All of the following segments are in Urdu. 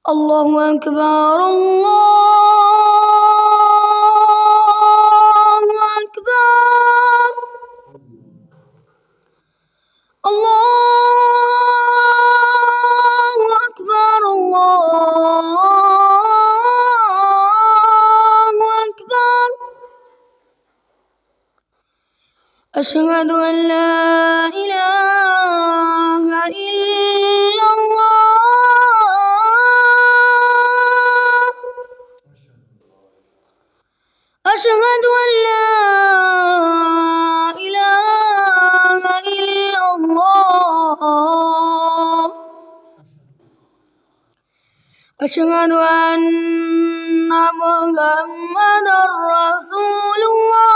الله أكبر الله أكبر الله أكبر الله أكبر أشهد أن لا إله إلا الله أشهد أن لا إله إلا الله أشهد أن محمدا رسول الله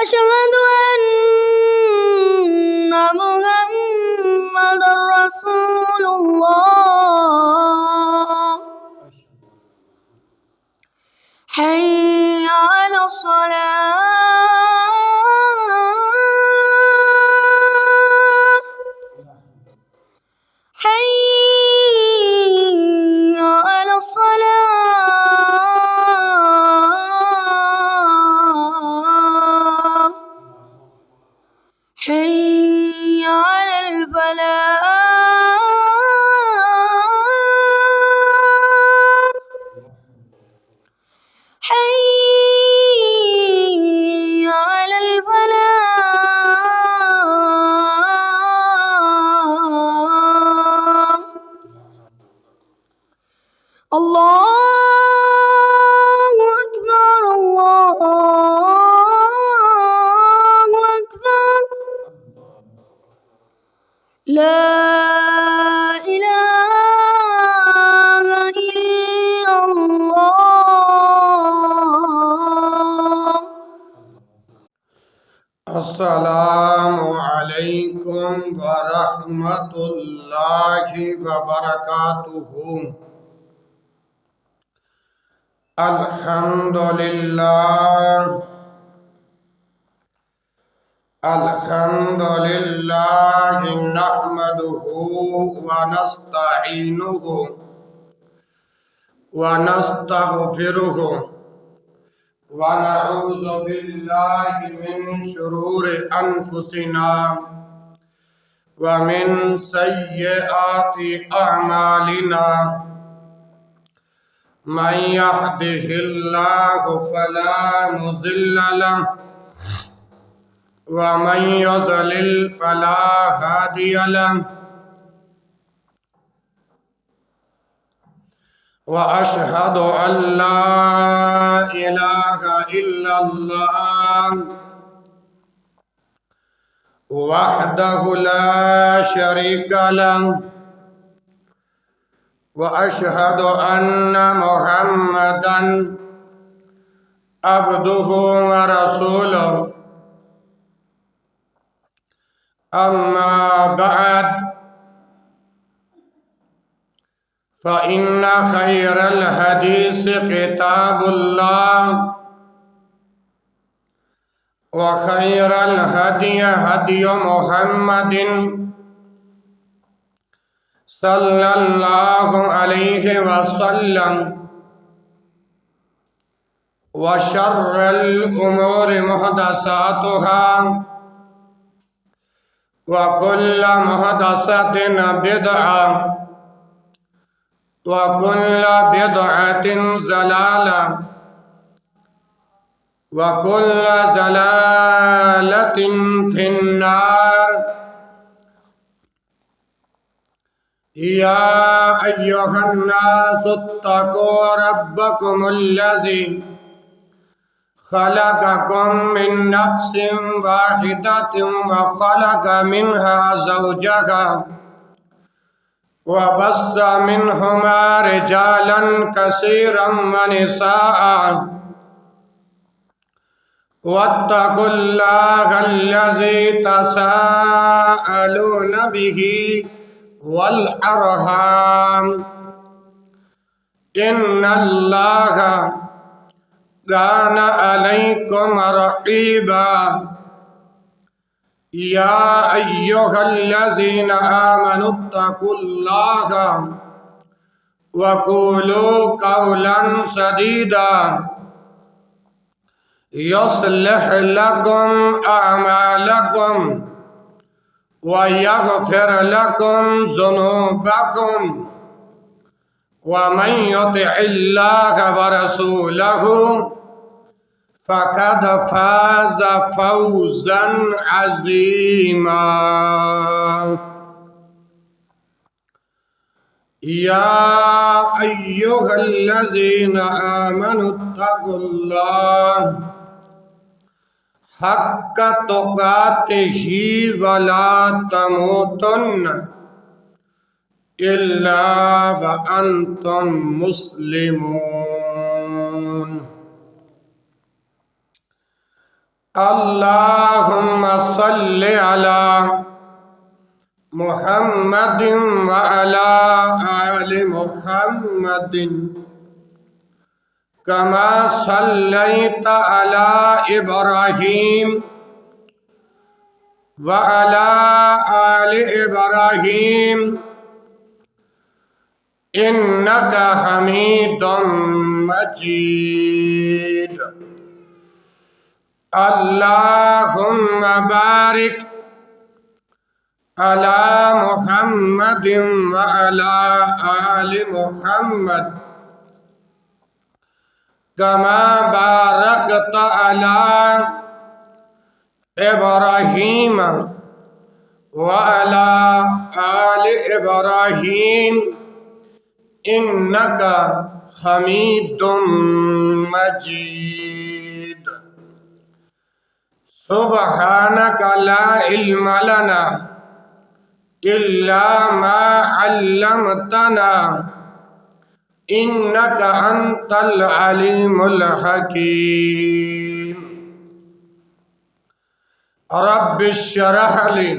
أشهد أن محمدا رسول الله حي على الصلاة حي على الصلاة حي على الفلاح حي على الفلاح الله أكبر الله أكبر لا إله إلا الله السلام علیکم ورحمۃ اللہ وبرکاتہ۔ الحمد للہ نحمده ونستعینه ونستغفره ونعوذ بالله من شرور أنفسنا ومن سيئات أعمالنا من يهده الله فلا مضل له ومن يضلل فلا هادي له وأشهد أن لا إله إلا الله وحده لا شريك له وأشهد أن محمدا عبده ورسوله أما بعد فإن خير الحديث كتاب الله وخير الهدي هدي محمد صلى الله عليه وسلم وشر الأمور محدثاتها وكل محدثة بدعة وكل بدعة ضلالة وكل ضلالة في النار۔ يا أيها الناس اتقوا ربكم الذي خلقكم من نفس واحدة وخلق منها زوجها وبث منهما رجالا كثيرا ونساء واتقوا الله الذي تساءلون به والأرحام إن الله كان عليكم رقيبا۔ يا أيها الذين آمنوا اتقوا الله وقولوا قولا سديدا يصلح لكم أعمالكم ويغفر لكم ذنوبكم ومن يطع الله ورسوله فقد فاز فوزا عظيما. يا أيها الذين آمنوا اتقوا الله حق تقاته ولا تموتن إلا وأنتم مسلمون. اللهم صل على محمد وعلى آل محمد كما صليت على إبراهيم وعلى آل إبراهيم إنك حميد مجيد. اللهم بارك على محمد وعلى آل محمد كما باركت على إبراهيم وعلى آل إبراهيم إنك حميد مجيد. سبحانك لا علم لنا إلا ما علمتنا إنك أنت العليم الحكيم. رب اشرح لي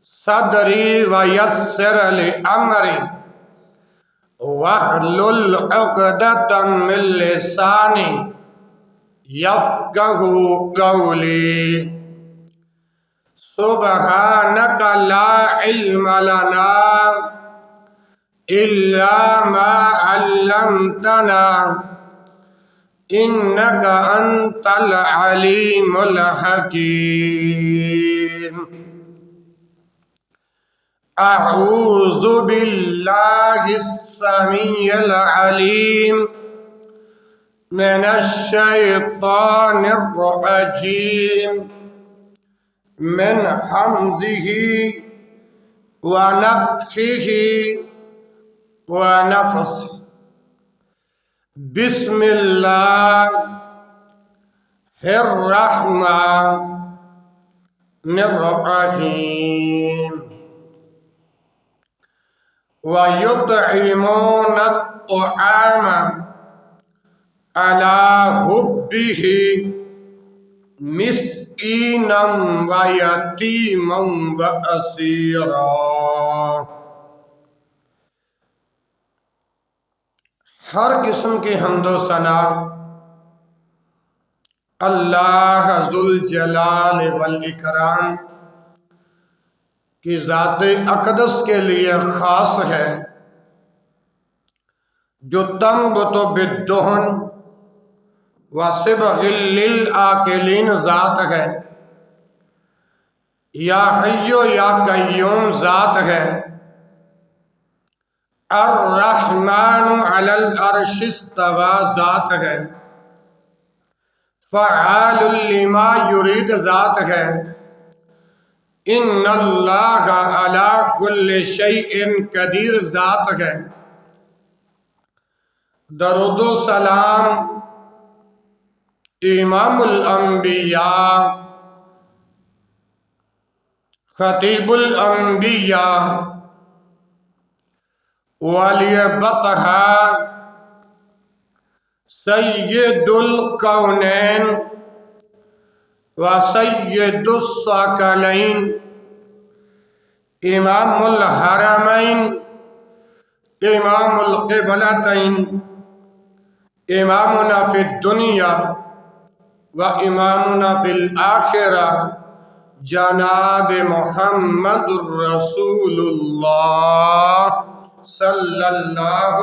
صدري ويسر لي أمري واحلل عقدة من لساني يفقه قولي. سبحانك لا علم لنا إلا ما علمتنا إنك أنت العليم الحكيم. أعوذ بالله السميع العليم من الشيطان الرجيم من حمزه ونفخه ونفسه. بسم الله الرحمن الرحيم. ويطعمون الطعام على حبه مسکینا ویتیما واسیرا. ہر قسم کی حمد و ثنا اللہ ذوالجلال والاکرام کی ذات اقدس کے لیے خاص ہے، جو تنبت بالدہن وصبغ للآکلین ذات ہے، یا حی یا قیوم ذات ہے. الرحمن علی العرش استوى ذات ہے، فعال لما یرید ذات ہے. ان اللہ علی کل شیء قدیر ذات ہے. درود و سلام امام الانبیاء خطیب الانبیاء ولی بطحا سید الکونین و سید الثقلین امام الحرمین امام القبلتین امامنا فی الدنیا و امامنا فی الآخرہ جناب محمد رسول اللہ صلی اللہ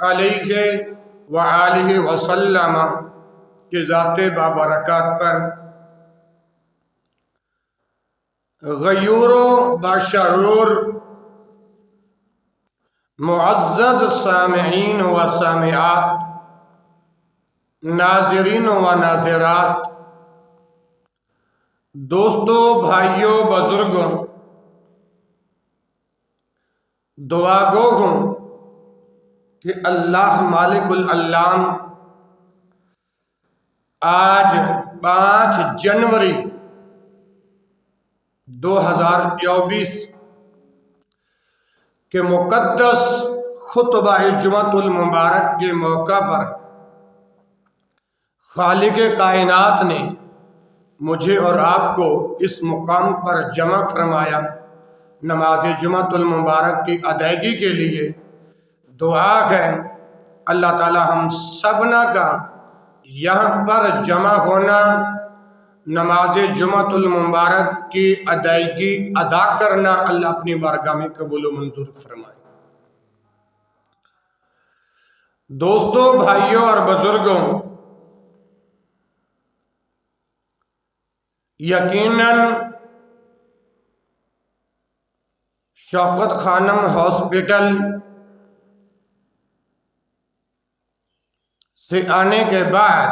علیہ وآلہ وسلم کی ذات بابرکات پر غیور و بشعور معزز سامعین و سامعات، ناظرین و ناظرات، دوستوں، بھائیوں، بزرگوں، دعا گو ہوں کہ اللہ مالک العلام آج 5 جنوری 2024 کے مقدس خطبہ جمعۃ المبارک کے موقع پر خالق کائنات نے مجھے اور آپ کو اس مقام پر جمع فرمایا نماز جمعۃ المبارک کی ادائیگی کے لیے۔ دعا ہے اللہ تعالی ہم سبنا کا یہاں پر جمع ہونا، نماز جمعۃ المبارک کی ادائیگی ادا کرنا اللہ اپنی بارگاہ میں قبول و منظور فرمائے۔ دوستوں، بھائیوں اور بزرگوں، یقیناً شوکت خانم ہاسپٹل سے آنے کے بعد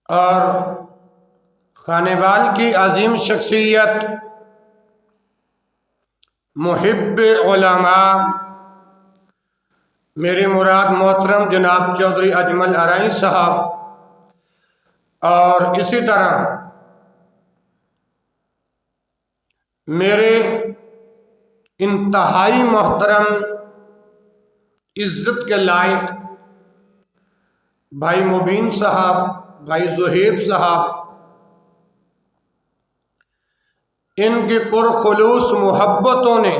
اور خانیوال کی عظیم شخصیت محب علماء میرے مراد محترم جناب چودھری اجمل ارائیں صاحب، اور اسی طرح میرے انتہائی محترم عزت کے لائق بھائی مبین صاحب، بھائی زہیب صاحب، ان کی پرخلوص محبتوں نے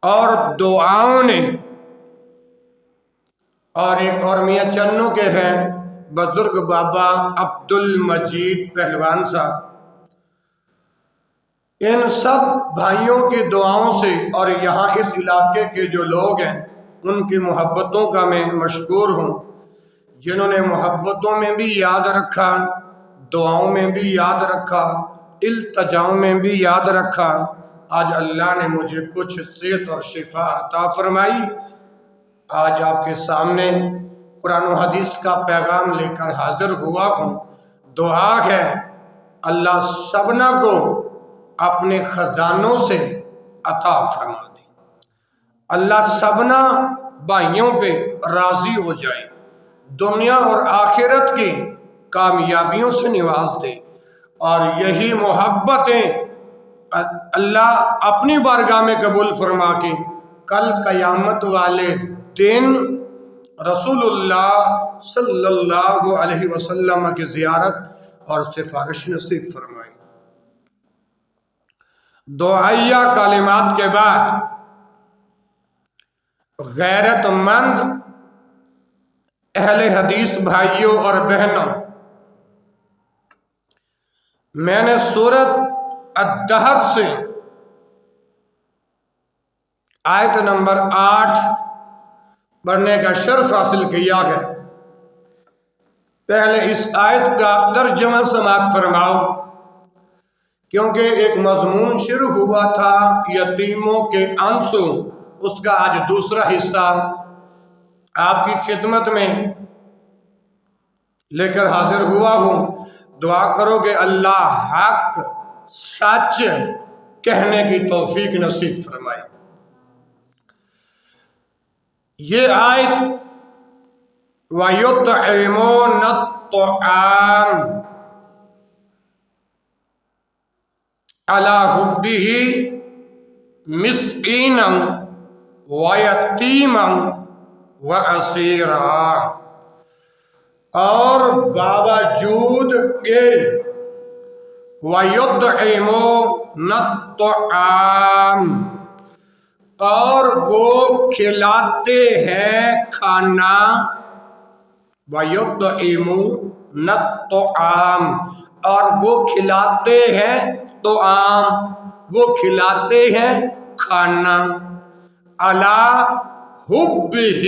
اور دعاؤں نے، اور ایک اور میاں چنو کے ہیں بزرگ بابا عبد المجید پہلوان صاحب، ان سب بھائیوں کی دعاؤں سے اور یہاں اس علاقے کے جو لوگ ہیں ان کی محبتوں کا میں مشکور ہوں، جنہوں نے محبتوں میں بھی یاد رکھا، دعاؤں میں بھی یاد رکھا، التجاؤں میں بھی یاد رکھا۔ آج اللہ نے مجھے کچھ صحت اور شفا عطا فرمائی، آج آپ کے سامنے قرآن و حدیث کا پیغام لے کر حاضر ہوا ہوں۔ دعا ہے اللہ سبنا کو اپنے خزانوں سے عطا فرما دے، اللہ سبنا بھائیوں پہ راضی ہو جائے، دنیا اور آخرت کی کامیابیوں سے نواز دے، اور یہی محبتیں اللہ اپنی بارگاہ میں قبول فرما کے کل قیامت والے دن رسول اللہ صلی اللہ علیہ وسلم کی زیارت اور سفارش نصیب فرمائے۔ دعائیہ کلمات کے بعد غیرت مند اہل حدیث بھائیوں اور بہنوں، میں نے سورۃ الدہر سے آیت نمبر 8 پڑھنے کا شرف حاصل کیا ہے۔ پہلے اس آیت کا ترجمہ سماعت فرماؤ، کیونکہ ایک مضمون شروع ہوا تھا یتیموں کے آنسو، اس کا آج دوسرا حصہ آپ کی خدمت میں لے کر حاضر ہوا ہوں۔ دعا کرو کہ اللہ حق سچ کہنے کی توفیق نصیب فرمائے۔ یہ آیت وَيُطْعِمُونَ الطَّعَامَ عَلَى حُبِّهِ مِسْكِينًا وَيَتِيمًا وَأَسِيرًا، اور باوجود کے وَيُطْعِمُونَ الطَّعَامَ، اور وہ کھلاتے ہیں کھانا وَيُطْعِمُونَ الطَّعَامَ، اور وہ کھلاتے ہیں طعام، وہ کھلاتے ہیں کھانا، عَلَىٰ حُبِّهِ،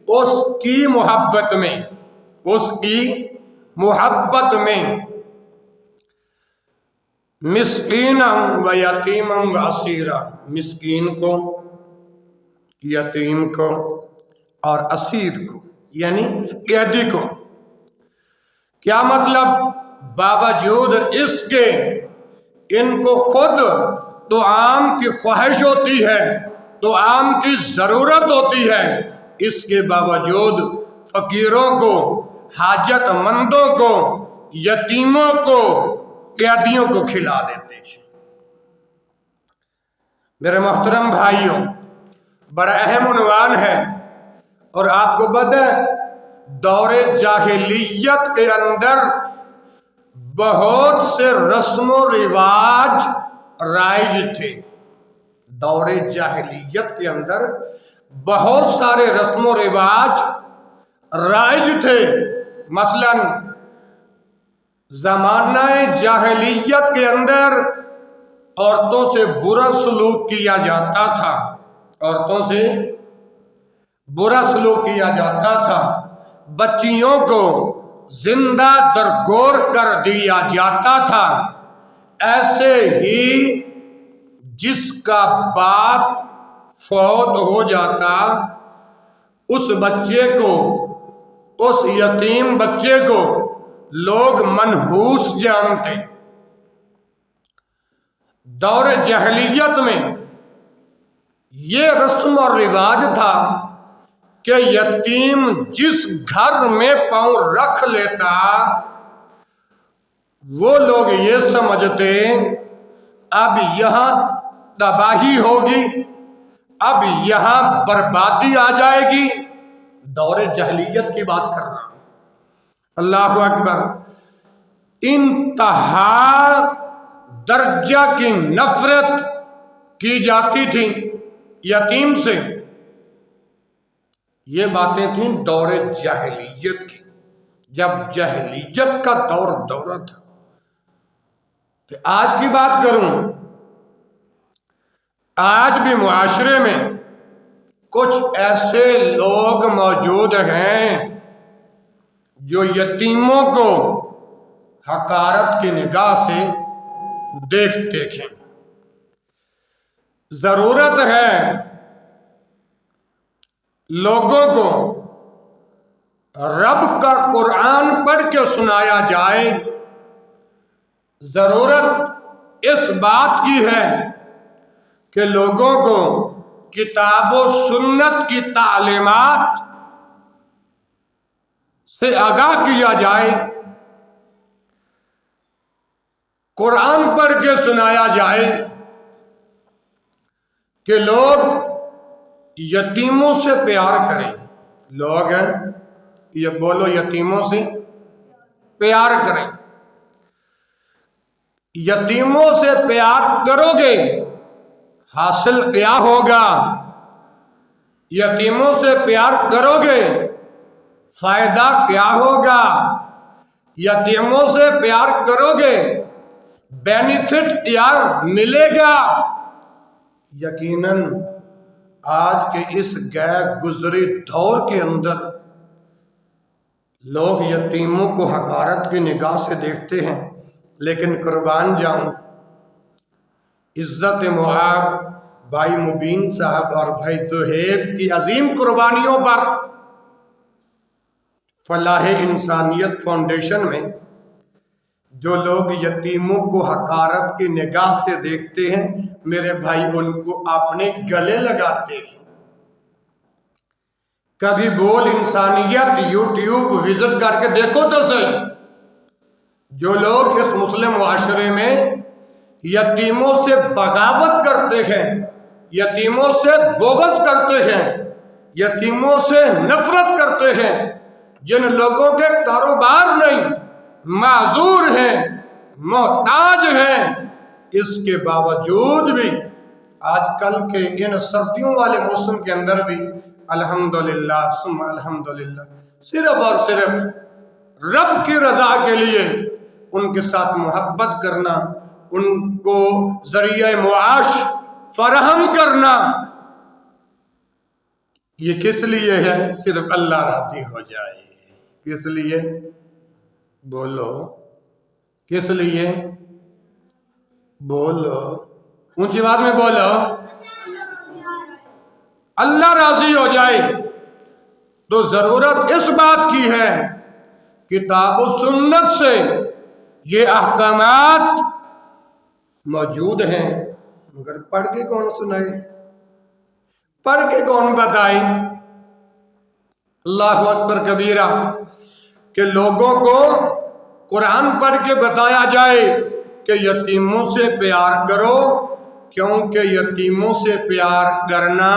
اس کی محبت میں، اس کی محبت میں، مسکینا و یتیما و اسیرا، مسکین کو، یتیم کو اور اسیر کو یعنی قیدی کو۔ کیا مطلب؟ باوجود اس کے ان کو خود طعام کی خواہش ہوتی ہے، طعام کی ضرورت ہوتی ہے، اس کے باوجود فقیروں کو، حاجت مندوں کو، یتیموں کو، قیدیوں کو کھلا دیتے ہیں۔ میرے محترم بھائیوں، بڑا اہم عنوان ہے، اور آپ کو پتہ ہے دور جاہلیت کے اندر بہت سے رسم و رواج رائج تھے۔ دور جاہلیت کے اندر بہت سارے رسم و رواج رائج تھے۔ مثلا زمانہ جاہلیت کے اندر عورتوں سے برا سلوک کیا جاتا تھا، عورتوں سے برا سلوک کیا جاتا تھا، بچیوں کو زندہ درگور کر دیا جاتا تھا۔ ایسے ہی جس کا باپ فوت ہو جاتا، اس بچے کو، اس یتیم بچے کو لوگ منحوس جانتے۔ دور جاہلیت میں یہ رسم اور رواج تھا کہ یتیم جس گھر میں پاؤں رکھ لیتا، وہ لوگ یہ سمجھتے اب یہاں تباہی ہوگی، اب یہاں بربادی آ جائے گی۔ دور جاہلیت کی بات کر رہا ہوں۔ اللہ اکبر۔ انتہا درجہ کی نفرت کی جاتی تھی یتیم سے۔ یہ باتیں تھیں دور جاہلیت کی، جب جاہلیت کا دورہ تھا۔ کہ آج کی بات کروں، آج بھی معاشرے میں کچھ ایسے لوگ موجود ہیں جو یتیموں کو حقارت کی نگاہ سے دیکھتے ہیں۔ ضرورت ہے لوگوں کو رب کا قرآن پڑھ کے سنایا جائے۔ ضرورت اس بات کی ہے کہ لوگوں کو کتاب و سنت کی تعلیمات سے آگاہ کیا جائے، قرآن پڑھ کے سنایا جائے کہ لوگ یتیموں سے پیار کریں۔ لوگ یہ بولو، یتیموں سے پیار کریں۔ یتیموں سے پیار کرو گے، حاصل کیا ہوگا؟ یتیموں سے پیار کرو گے، فائدہ کیا ہوگا؟ یتیموں سے پیار کرو گے، بینیفٹ کیا ملے گا؟ یقیناً آج کے اس غیر گزری دور کے اندر لوگ یتیموں کو حقارت کی نگاہ سے دیکھتے ہیں، لیکن قربان جاؤں، عزت معاب بھائی مبین صاحب اور بھائی زہیب کی عظیم قربانیوں پر فلاح انسانیت فاؤنڈیشن میں جو لوگ یتیموں کو حقارت کی نگاہ سے دیکھتے ہیں، میرے بھائی ان کو اپنے گلے لگاتے ہیں۔ کبھی بول انسانیت یوٹیوب وزٹ کر کے دیکھو تو صحیح، جو لوگ اس مسلم معاشرے میں یتیموں سے بغاوت کرتے ہیں، یتیموں سے بغض کرتے ہیں، یتیموں سے نفرت کرتے ہیں، جن لوگوں کے کاروبار نہیں، معذور ہیں، محتاج ہیں، اس کے باوجود بھی آج کل کے ان سردیوں والے موسم کے اندر بھی الحمدللہ ثم الحمدللہ صرف اور صرف رب کی رضا کے لیے ان کے ساتھ محبت کرنا، ان کو ذریعہ معاش فراہم کرنا، یہ کس لیے ہے؟ صرف اللہ راضی ہو جائے۔ کس لیے؟ بولو کس لیے؟ بولو اونچی آواز میں بولو، اللہ راضی ہو جائے۔ تو ضرورت اس بات کی ہے کتاب و سنت سے یہ احکامات موجود ہیں، مگر پڑھ کے کون سنائے؟ پڑھ کے کون بتائے؟ اللہ اکبر کبیرہ کہ لوگوں کو قرآن پڑھ کے بتایا جائے کہ یتیموں سے پیار کرو، کیونکہ یتیموں سے پیار کرنا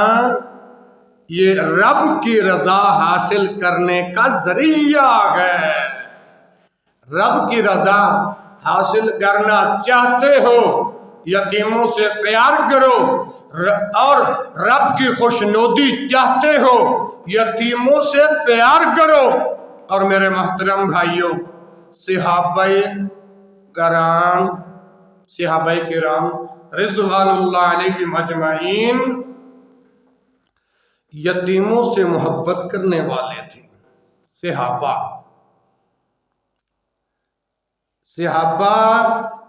یہ رب کی رضا حاصل کرنے کا ذریعہ ہے۔ رب کی رضا حاصل کرنا چاہتے ہو، یتیموں سے پیار کرو، اور رب کی خوشنودی چاہتے ہو، یتیموں سے پیار کرو۔ اور میرے محترم بھائیوں، صحابہ کرام رضوان اللہ علیہم اجمعین یتیموں سے محبت کرنے والے تھے۔ صحابہ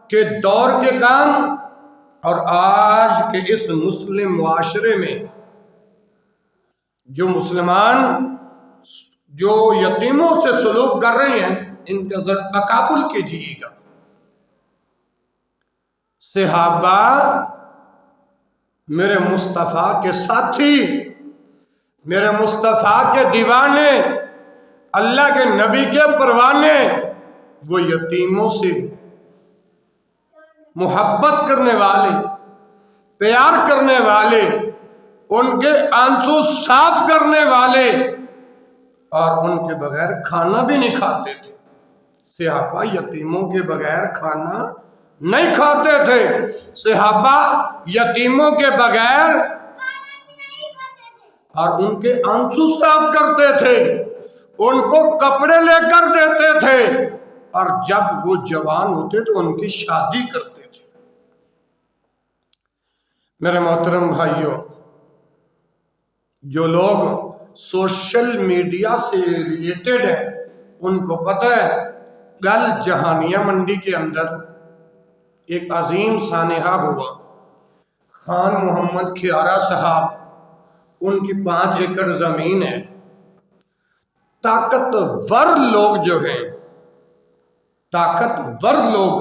کے دور کے کام اور آج کے اس مسلم معاشرے میں جو مسلمان جو یتیموں سے سلوک کر رہے ہیں، ان کا ذرا تقابل کیجیے گا۔ صحابہ میرے مصطفیٰ کے ساتھی، میرے مصطفیٰ کے دیوانے، اللہ کے نبی کے پروانے، وہ یتیموں سے محبت کرنے والے، پیار کرنے والے، ان کے آنسو صاف کرنے والے، اور ان کے بغیر کھانا بھی نہیں کھاتے تھے۔ صحابہ یتیموں کے بغیر کھانا نہیں کھاتے تھے، صحابہ یتیموں کے بغیر اور ان کے آنسو صاف کرتے تھے، ان کو کپڑے لے کر دیتے تھے، اور جب وہ جوان ہوتے تو ان کی شادی کرتے تھے۔ میرے محترم بھائیوں، جو لوگ سوشل میڈیا سے ریلیٹڈ ہیں ان کو پتہ ہے کل جہانیہ منڈی کے اندر ایک عظیم سانحہ ہوا۔ خان محمد کھیارا صاحب، ان کی 5 ایکڑ زمین ہے۔ طاقتور لوگ جو ہیں، طاقتور لوگ،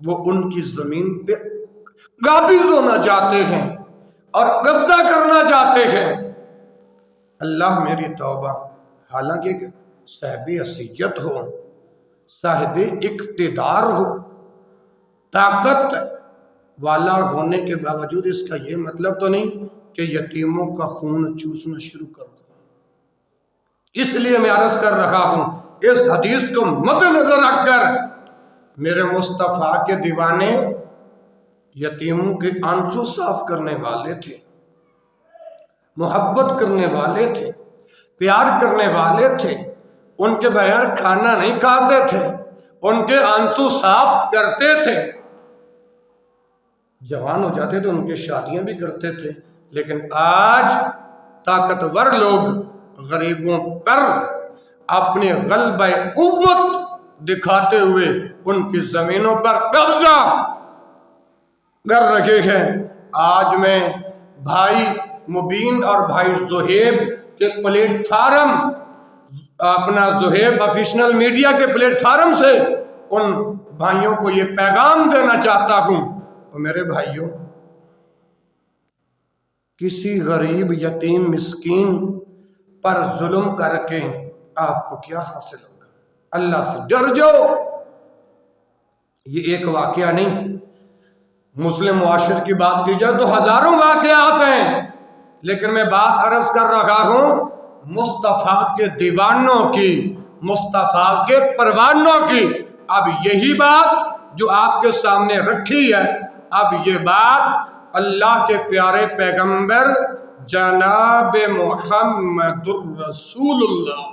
وہ ان کی زمین پہ قابض ہونا چاہتے ہیں اور قبضہ کرنا چاہتے ہیں۔ اللہ میری توبہ، حالانکہ صاحب حیثیت ہو، صاحب اقتدار ہو، طاقت والا ہونے کے باوجود اس کا یہ مطلب تو نہیں کہ یتیموں کا خون چوسنا شروع کر دو۔ اس لیے میں عرض کر رہا ہوں، اس حدیث کو مد نظر رکھ کر میرے مصطفیٰ کے دیوانے یتیموں کے آنسو صاف کرنے والے تھے، محبت کرنے والے تھے، پیار کرنے والے تھے، ان کے بغیر کھانا نہیں کھاتے تھے، ان کے آنسو صاف کرتے تھے۔ جوان ہو جاتے تو ان کی شادیاں بھی کرتے تھے۔ لیکن آج طاقتور لوگ غریبوں پر اپنے غلبہ قوت دکھاتے ہوئے ان کی زمینوں پر قبضہ کر رکھے ہیں۔ آج میں بھائی مبین اور بھائی زہیب کے پلیٹ فارم، اپنا زہیب آفیشنل میڈیا کے پلیٹ فارم سے ان بھائیوں کو یہ پیغام دینا چاہتا ہوں، اور میرے بھائیوں، کسی غریب یتیم مسکین پر ظلم کر کے آپ کو کیا حاصل ہوگا؟ اللہ سے ڈر جاؤ۔ یہ ایک واقعہ نہیں، مسلم معاشرے کی بات کی جائے تو ہزاروں واقعات ہیں، لیکن میں بات عرض کر رہا ہوں مصطفیٰ کے دیوانوں کی، مصطفیٰ کے پروانوں کی۔ اب یہی بات جو آپ کے سامنے رکھی ہے، اب یہ بات اللہ کے پیارے پیغمبر جناب محمد الرسول اللہ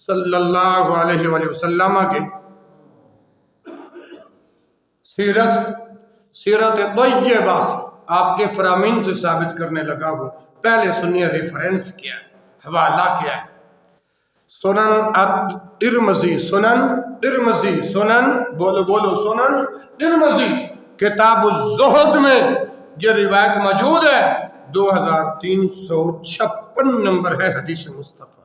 صلی اللہ علیہ وآلہ وسلم کے سیرت طیبہ سے آپ کے فرامین سے ثابت کرنے لگا ہوں. پہلے سنیے ریفرنس کیا ہے، حوالہ کیا ہے. سنن ترمذی، سنن بولو سنن ترمذی کتاب الزہد میں یہ روایت موجود ہے. 2356 نمبر ہے حدیث مصطفیٰ.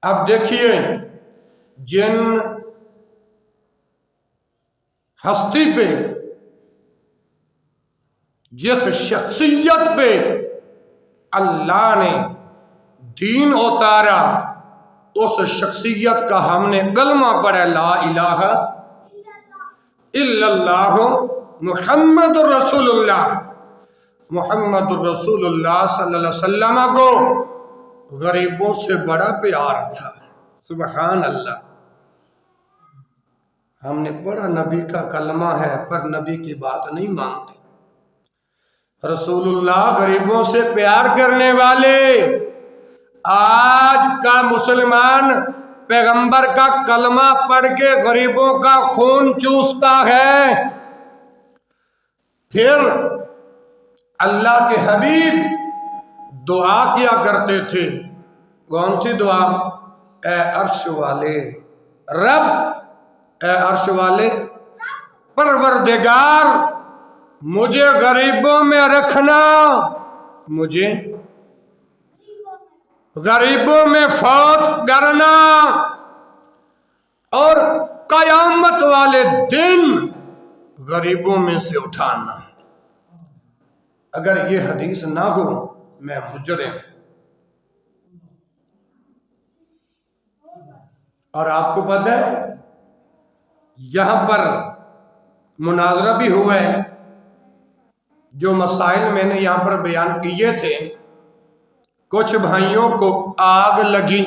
اب دیکھیے جن ہستی پہ، جس شخصیت پہ اللہ نے دین اتارا، اس شخصیت کا ہم نے کلمہ پڑھا لا الہ الا اللہ محمد رسول اللہ. محمد رسول اللہ صلی اللہ علیہ وسلم کو غریبوں سے بڑا پیار تھا. سبحان اللہ. ہم نے پڑھا نبی کا کلمہ ہے پر نبی کی بات نہیں مانتے. رسول اللہ غریبوں سے پیار کرنے والے. آج کا مسلمان پیغمبر کا کلمہ پڑھ کے غریبوں کا خون چوستا ہے. پھر اللہ کے حبیب دعا کیا کرتے تھے. کون سی دعا؟ اے عرش والے رب، اے عرش والے پروردگار، مجھے غریبوں میں رکھنا، مجھے غریبوں میں فوت کرنا، اور قیامت والے دن غریبوں میں سے اٹھانا. اگر یہ حدیث نہ ہو میں مجرم. اور آپ کو پتہ ہے یہاں پر مناظرہ بھی ہوا ہے. جو مسائل میں نے یہاں پر بیان کیے تھے، کچھ بھائیوں کو آگ لگی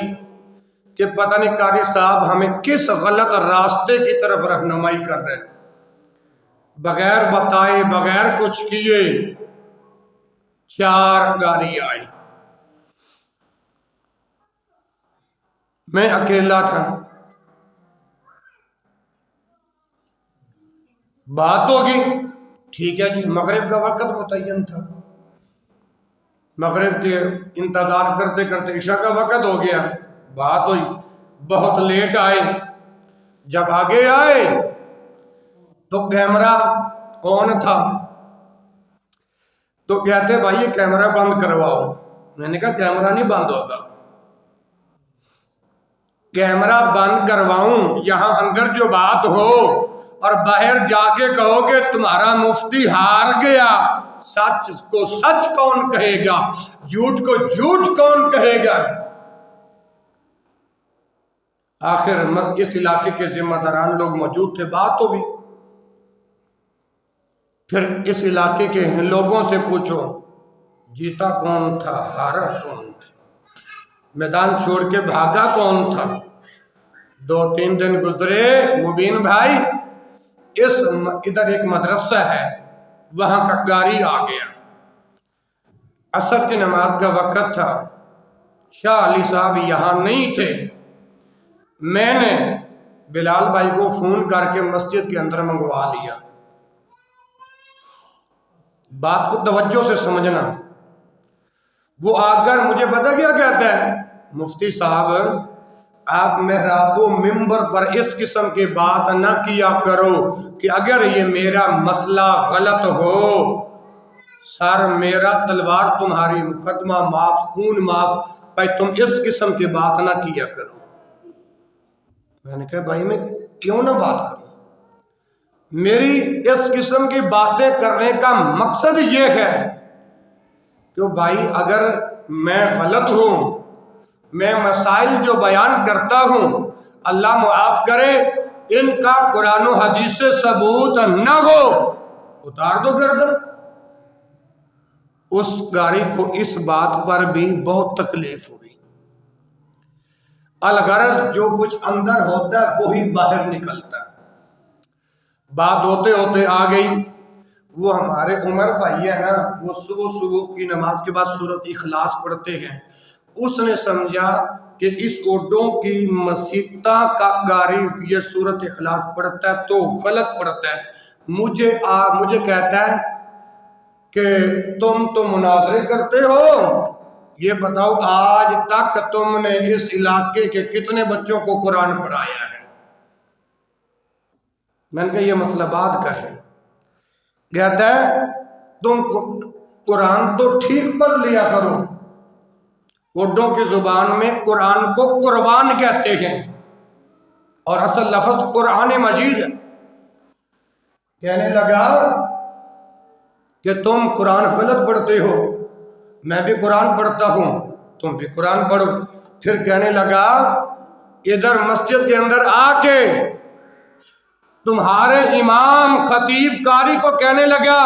کہ پتہ نہیں قاری صاحب ہمیں کس غلط راستے کی طرف رہنمائی کر رہے ہیں. بغیر بتائے، بغیر کچھ کیے 4 گاڑی آئی. میں اکیلا تھا. بات ہوگی، ٹھیک ہے جی. مغرب کا وقت متعین تھا. مغرب کے انتظار کرتے کرتے عشاء کا وقت ہو گیا. بات ہوئی، بہت لیٹ آئے. جب آگے آئے تو کیمرہ آن تھا، تو کہتے بھائی یہ کیمرہ بند کرواؤ. میں نے کہا کیمرہ نہیں بند ہوتا. کیمرہ بند کرواؤں یہاں اندر جو بات ہو اور باہر جا کے کہو کہ تمہارا مفتی ہار گیا. سچ کو سچ کون کہے گا؟ جھوٹ کو جھوٹ کون کہے گا؟ آخر اس علاقے کے ذمہ داران لوگ موجود تھے. بات ہوئی. پھر اس علاقے کے لوگوں سے پوچھو جیتا کون تھا، ہارا کون تھا، میدان چھوڑ کے بھاگا کون تھا. 2-3 دن گزرے. مبین بھائی ادھر ایک مدرسہ ہے، وہاں کا گاڑی آ گیا. عصر کی نماز کا وقت تھا. شاہ علی صاحب یہاں نہیں تھے. میں نے بلال بھائی کو فون کر کے مسجد کے اندر منگوا لیا. بات کو توجہ سے سمجھنا. وہ آ کر مجھے پتہ کیا کہتا ہے؟ مفتی صاحب آپ محراب و ممبر پر اس قسم کی بات نہ کیا کرو کہ اگر یہ میرا مسئلہ غلط ہو سر میرا تلوار تمہاری، مقدمہ معاف، خون معاف. بھائی تم اس قسم کی بات نہ کیا کرو. میں نے کہا بھائی میں کیوں نہ بات کروں؟ میری اس قسم کی باتیں کرنے کا مقصد یہ ہے کہ بھائی اگر میں غلط ہوں، میں مسائل جو بیان کرتا ہوں اللہ معاف کرے ان کا قرآن و حدیث سے ثبوت نہ ہو، اتار دو گردن. اس گاڑی کو اس بات پر بھی بہت تکلیف ہوئی. الغرض جو کچھ اندر ہوتا ہے وہی باہر نکلتا ہے. بات ہوتے ہوتے آ گئی. وہ ہمارے عمر بھائی ہے نا، وہ صبح کی نماز کے بعد سورۃ اخلاص پڑھتے ہیں. اس نے سمجھا کہ اس اردوں کی مسیطہ کا قاری یہ صورت اخلاص پڑھتا ہے تو غلط پڑھتا ہے. مجھے کہتا ہے کہ تم تو مناظرے کرتے ہو، یہ بتاؤ آج تک تم نے اس علاقے کے کتنے بچوں کو قرآن پڑھایا ہے؟ میں نے کہا یہ مسئلہ بعد کا ہے. کہتا ہے تم قرآن تو ٹھیک پڑھ لیا کرو. اردو کی زبان میں قرآن کو قرآن کہتے ہیں اور اصل لفظ قرآن مجید ہے. کہنے لگا کہ تم قرآن غلط پڑھتے ہو، میں بھی قرآن پڑھتا ہوں، تم بھی قرآن پڑھو. پھر کہنے لگا ادھر مسجد کے اندر آ کے تمہارے امام خطیب قاری کو کہنے لگا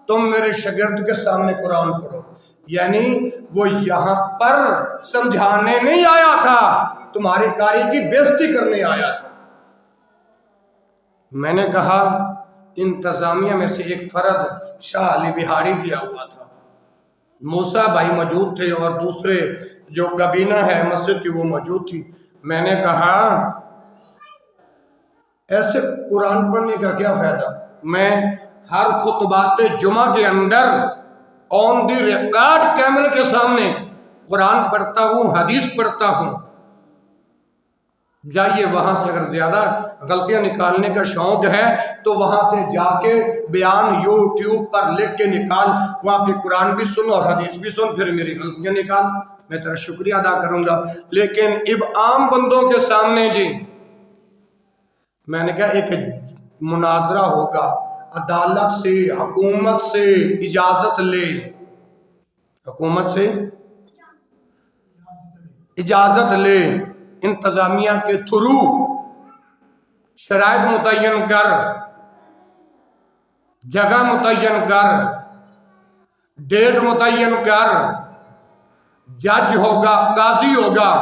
تم میرے شاگرد کے سامنے قرآن پڑھو. یعنی وہ یہاں پر سمجھانے نہیں آیا تھا، تمہارے قاری کی بےزتی کرنے آیا تھا. میں نے کہا انتظامیہ میں سے ایک فرد شاہ علی بہاری گیا ہوا تھا، موسیٰ بھائی موجود تھے اور دوسرے جو کابینہ ہے مسجد کی وہ موجود تھی. میں نے کہا ایسے قرآن پڑھنے کا کیا فائدہ؟ میں ہر خطبات جمعہ کے اندر آن دی ریکارڈ کیمرے کے سامنے قرآن پڑھتا ہوں، حدیث پڑھتا ہوں. جائیے وہاں سے اگر زیادہ غلطیاں نکالنے کا شوق ہے تو وہاں سے جا کے بیان یوٹیوب پر لکھ کے نکال، وہاں پہ قرآن بھی سن اور حدیث بھی سن، پھر میری غلطیاں نکال، میں تیرا شکریہ ادا کروں گا. لیکن اب عام بندوں کے سامنے جی میں نے کہا ایک مناظرہ ہوگا، عدالت سے حکومت سے اجازت لے، حکومت سے اجازت لے، انتظامیہ کے تھرو شرائط متعین کر، جگہ متعین کر، ڈیٹ متعین کر، جج ہوگا، قاضی ہوگا،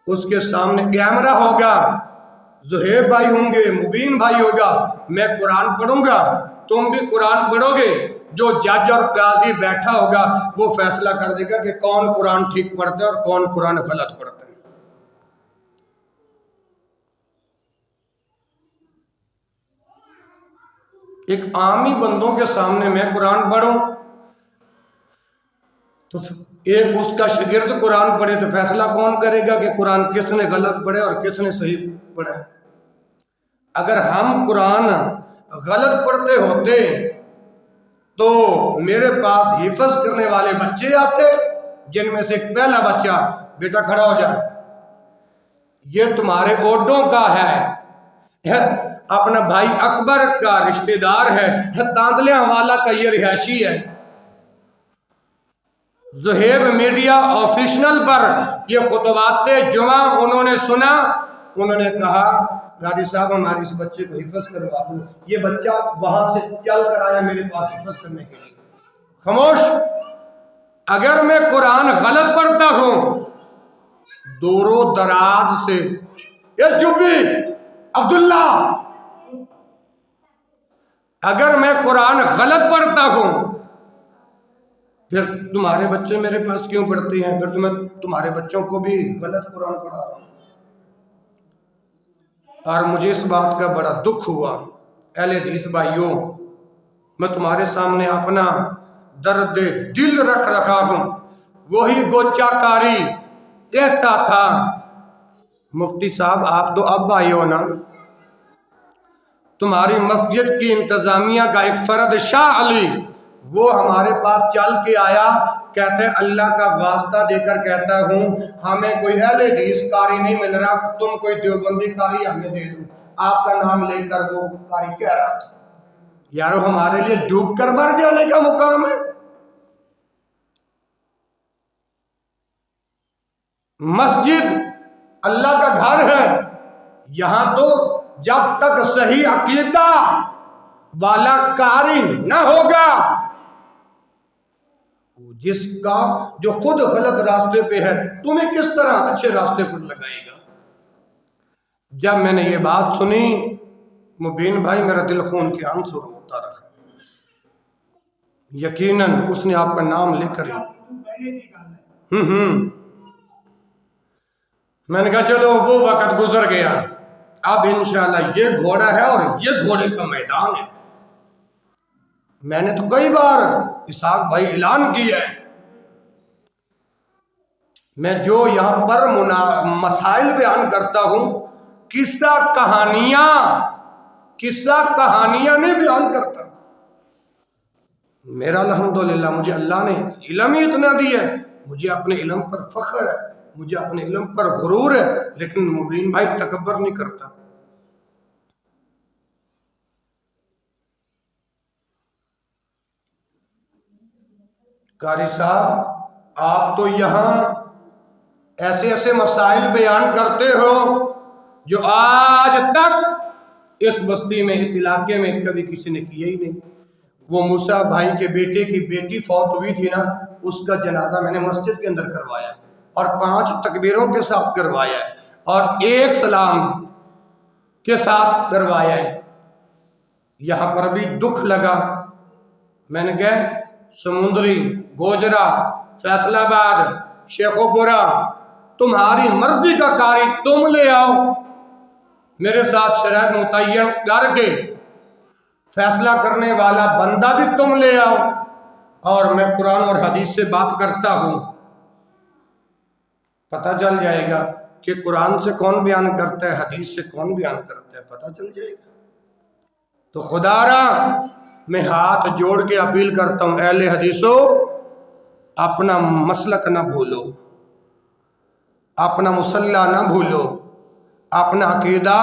اس کے سامنے کیمرہ ہوگا، زہیب بھائی ہوں گے، مبین بھائی ہوگا، میں قرآن پڑھوں گا، تم بھی قرآن پڑھو گے. جو جج اور قاضی بیٹھا ہوگا وہ فیصلہ کر دے گا کہ کون قرآن ٹھیک پڑھتا ہے اور کون قرآن غلط پڑھتا ہے. ایک عامی بندوں کے سامنے میں قرآن پڑھوں تو ایک اس کا شاگرد قرآن پڑھے تو فیصلہ کون کرے گا کہ قرآن کس نے غلط پڑھے اور کس نے صحیح پڑھا؟ اگر ہم قرآن غلط پڑھتے ہوتے تو میرے پاس حفظ کرنے والے بچے آتے، جن میں سے ایک پہلا بچہ بیٹا کھڑا ہو جائے، یہ تمہارے اوڈوں کا ہے، اپنا بھائی اکبر کا رشتہ دار ہے، تاندلیاں والا کا یہ رہائشی ہے. زہیب میڈیا آفیشنل پر یہ خطبات جمعہ انہوں نے سنا، انہوں نے کہا قاضی صاحب ہمارے اس بچے کو حفظ کروا دو. یہ بچہ وہاں سے چل کر آیا میرے پاس حفظ کرنے کے لیے. خاموش. اگر میں قرآن غلط پڑھتا ہوں دور و دراز سے یہ چپی عبداللہ، اگر میں قرآن غلط پڑھتا ہوں پھر تمہارے بچے میرے پاس کیوں پڑھتے ہیں؟ پھر میں تمہارے بچوں کو بھی غلط قرآن پڑھا رہا ہوں. اور مجھے اس بات کا بڑا دکھ ہوا. اہل حدیث بھائیوں، میں تمہارے سامنے اپنا درد دل رکھ رکھا ہوں. وہی گوچا کاری کہتا تھا مفتی صاحب آپ تو اب آئے ہو نا، تمہاری مسجد کی انتظامیہ کا ایک فرد شاہ علی وہ ہمارے پاس چل کے آیا، کہتے اللہ کا واسطہ دے کر کہتا ہوں ہمیں کوئی اہل حدیث قاری نہیں مل رہا، تم کوئی دیوبندی قاری ہمیں دے دو. آپ کا نام لے کر وہ قاری کہہ رہا تھا یارو ہمارے لیے ڈوب کر مر جانے کا مقام ہے. مسجد اللہ کا گھر ہے، یہاں تو جب تک صحیح عقیدہ والا قاری نہ ہوگا، جس کا جو خود غلط راستے پہ ہے تمہیں کس طرح اچھے راستے پر لگائے گا. جب میں نے یہ بات سنی مبین بھائی میرا دل خون کے آنسو ہوتا رہا. یقیناً اس نے آپ کا نام لے کر میں نے کہا چلو وہ وقت گزر گیا، اب انشاءاللہ یہ گھوڑا ہے اور یہ گھوڑے کا میدان ہے۔ میں نے تو کئی بار اسحاق بھائی اعلان کیا ہے، میں جو یہاں پر مسائل بیان کرتا ہوں قصہ کہانیاں نہیں بیان کرتا۔ میرا الحمدللہ مجھے اللہ نے علم ہی اتنا دیا ہے، مجھے اپنے علم پر فخر ہے، مجھے اپنے علم پر غرور ہے، لیکن مبین بھائی تکبر نہیں کرتا۔ قاری صاحب آپ تو یہاں ایسے ایسے مسائل بیان کرتے ہو جو آج تک اس بستی میں، اس علاقے میں کبھی کسی نے کیا ہی نہیں۔ وہ موسیٰ بھائی کے بیٹے کی بیٹی فوت ہوئی تھی نا، اس کا جنازہ میں نے مسجد کے اندر کروایا اور 5 تکبیروں کے ساتھ کروایا ہے اور 1 سلام کے ساتھ کروایا ہے۔ یہاں پر بھی دکھ لگا، میں نے کہا سمندری، گوجرا، فیصل آباد، شیخو پورا، تمہاری مرضی کا قاری تم لے آؤ، میرے ساتھ شرائط متعین کر کے فیصلہ کرنے والا بندہ بھی تم لے آؤ، اور میں قرآن اور حدیث سے بات کرتا ہوں، پتہ چل جائے گا کہ قرآن سے کون بیان کرتا ہے، حدیث سے کون بیان کرتا ہے، پتہ چل جائے گا۔ تو خدا را میں ہاتھ جوڑ کے اپیل کرتا ہوں، اہل حدیثو اپنا مسلک نہ بھولو، اپنا مسلح نہ بھولو، اپنا عقیدہ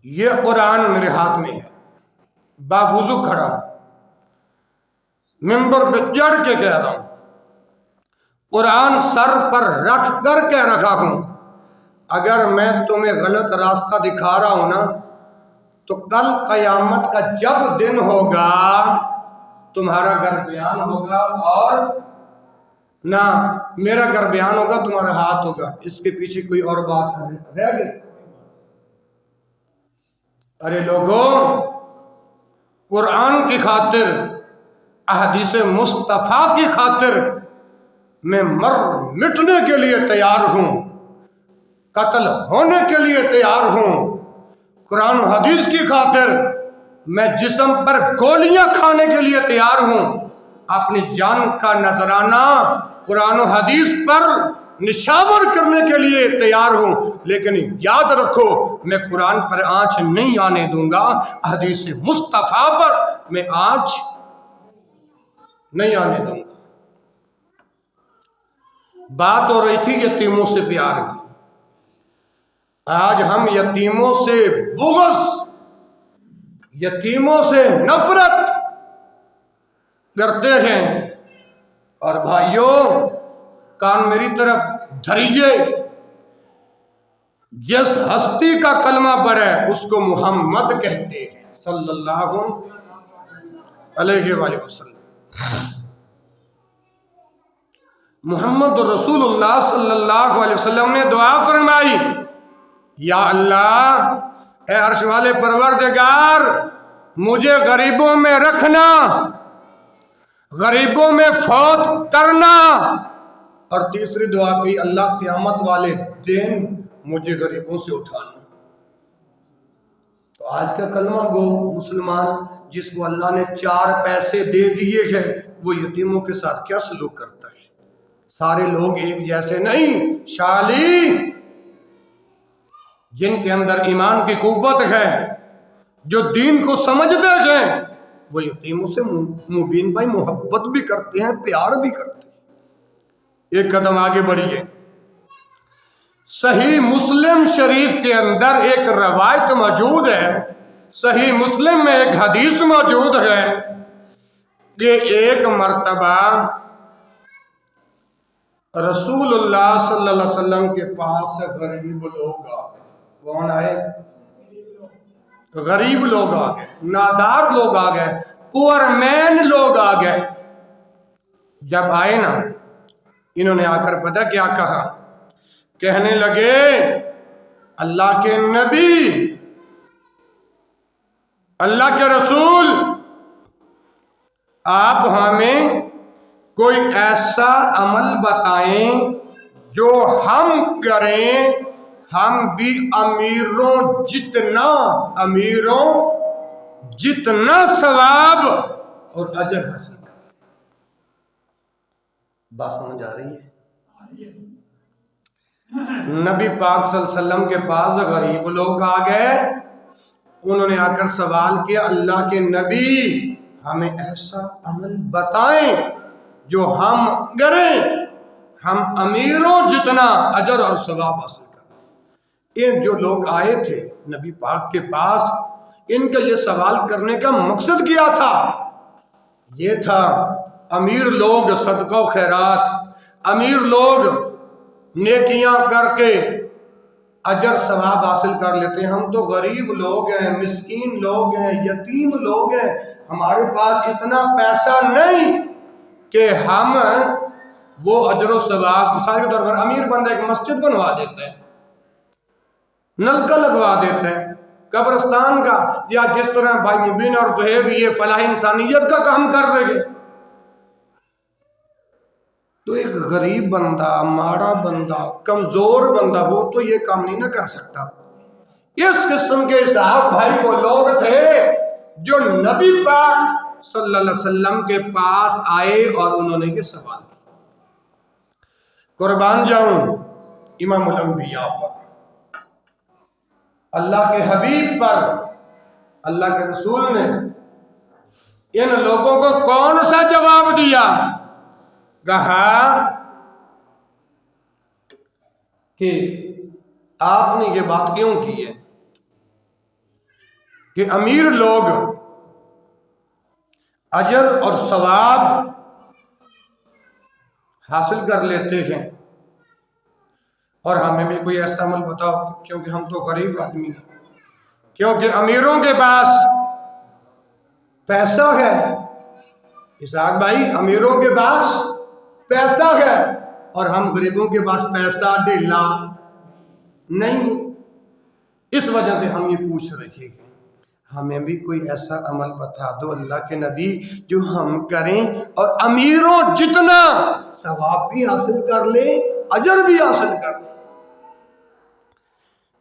یہ قرآن میرے ہاتھ میں ہے، باوضو کھڑا ہوں، ممبر پہ چڑھ کے کہہ رہا ہوں، قرآن سر پر رکھ کر کہہ رکھا ہوں، اگر میں تمہیں غلط راستہ دکھا رہا ہوں نا تو کل قیامت کا جب دن ہوگا تمہارا گھر بیان ہوگا، اور نہ میرا گھر بیان ہوگا تمہارا ہاتھ ہوگا۔ اس کے پیچھے کوئی اور بات رہ گئی؟ ارے لوگوں، قرآن کی خاطر، احادیث مصطفیٰ کی خاطر میں مٹنے کے لیے تیار ہوں، قتل ہونے کے لیے تیار ہوں۔ قرآن و حدیث کی خاطر میں جسم پر گولیاں کھانے کے لیے تیار ہوں، اپنی جان کا نذرانہ قرآن و حدیث پر نشاور کرنے کے لیے تیار ہوں، لیکن یاد رکھو میں قرآن پر آنچ نہیں آنے دوں گا، حدیث مصطفیٰ پر میں آنچ نہیں آنے دوں گا۔ بات ہو رہی تھی یتیموں سے پیار کی، آج ہم یتیموں سے بغض، یتیموں سے نفرت کرتے ہیں۔ اور بھائیوں کان میری طرف دھریے، جس ہستی کا کلمہ پڑھے اس کو محمد کہتے ہیں صلی اللہ علیہ وآلہ وسلم۔ محمد رسول اللہ صلی اللہ علیہ وسلم نے دعا فرمائی، یا اللہ اے عرش والے پروردگار مجھے غریبوں میں رکھنا، غریبوں میں فوت کرنا، اور تیسری دعا کی اللہ قیامت والے دن مجھے غریبوں سے اٹھانا۔ تو آج کا کلمہ گو مسلمان جس کو اللہ نے 4 پیسے دے دیے ہیں وہ یتیموں کے ساتھ کیا سلوک کرتا ہے؟ سارے لوگ ایک جیسے نہیں، شالی جن کے اندر ایمان کی قوت ہے، جو دین کو سمجھتے ہیں، وہ یتیموں سے مبین بھائی محبت بھی کرتے ہیں، پیار بھی کرتے ہیں۔ ایک قدم آگے بڑھیے، صحیح مسلم شریف کے اندر ایک روایت موجود ہے، صحیح مسلم میں ایک حدیث موجود ہے کہ ایک مرتبہ رسول اللہ صلی اللہ علیہ وسلم کے پاس غریب لوگ آ گئے۔ کون آئے؟ غریب لوگ آ گئے، نادار لوگ آ گئے، پور مین لوگ آ گئے۔ جب آئے نا انہوں نے آ کر پتہ کیا کہا؟ کہنے لگے اللہ کے نبی، اللہ کے رسول، آپ ہمیں کوئی ایسا عمل بتائیں جو ہم کریں ہم بھی امیروں جتنا ثواب اور اجر حاصل کریں۔ بات سمجھ آ رہی ہے؟ نبی پاک صلی اللہ علیہ وسلم کے پاس غریب لوگ آ گئے، انہوں نے آ کر سوال کیا، اللہ کے نبی ہمیں ایسا عمل بتائیں جو ہم کریں ہم امیروں جتنا اجر اور ثواب حاصل کریں۔ یہ جو لوگ آئے تھے نبی پاک کے پاس، ان کا یہ سوال کرنے کا مقصد کیا تھا؟ یہ تھا امیر لوگ صدقہ و خیرات، امیر لوگ نیکیاں کر کے اجر ثواب حاصل کر لیتے ہیں، ہم تو غریب لوگ ہیں، مسکین لوگ ہیں، یتیم لوگ ہیں، ہمارے پاس اتنا پیسہ نہیں کہ ہم وہ اجر و ثواب۔ مثال کے طور پر امیر بندہ ایک مسجد بنوا دیتا ہے، نلکا لگوا دیتا ہے قبرستان کا، یا جس طرح بھائی مبین اور دوہیب یہ فلاح انسانیت کا کام کر رہے ہیں، تو ایک غریب بندہ، ماڑا بندہ، کمزور بندہ وہ تو یہ کام نہیں نہ کر سکتا۔ اس قسم کے صاحب بھائی وہ لوگ تھے جو نبی پاک صلی اللہ علیہ وسلم کے پاس آئے اور انہوں نے یہ سوال کیا۔ قربان جاؤں امام الانبیاء پر، اللہ کے حبیب پر، اللہ کے رسول نے ان لوگوں کو کون سا جواب دیا؟ کہا کہ آپ نے یہ بات کیوں کی ہے کہ امیر لوگ اجر اور ثواب حاصل کر لیتے ہیں اور ہمیں بھی کوئی ایسا عمل بتاؤ، کیونکہ ہم تو غریب آدمی ہیں، کیونکہ امیروں کے پاس پیسہ ہے۔ اسحاق بھائی، امیروں کے پاس پیسہ ہے اور ہم غریبوں کے پاس پیسہ ڈھیلا نہیں، اس وجہ سے ہم یہ پوچھ رہے ہیں ہمیں بھی کوئی ایسا عمل بتا دو اللہ کے نبی جو ہم کریں اور امیروں جتنا ثواب بھی حاصل کر لیں، اجر بھی حاصل کر لیں۔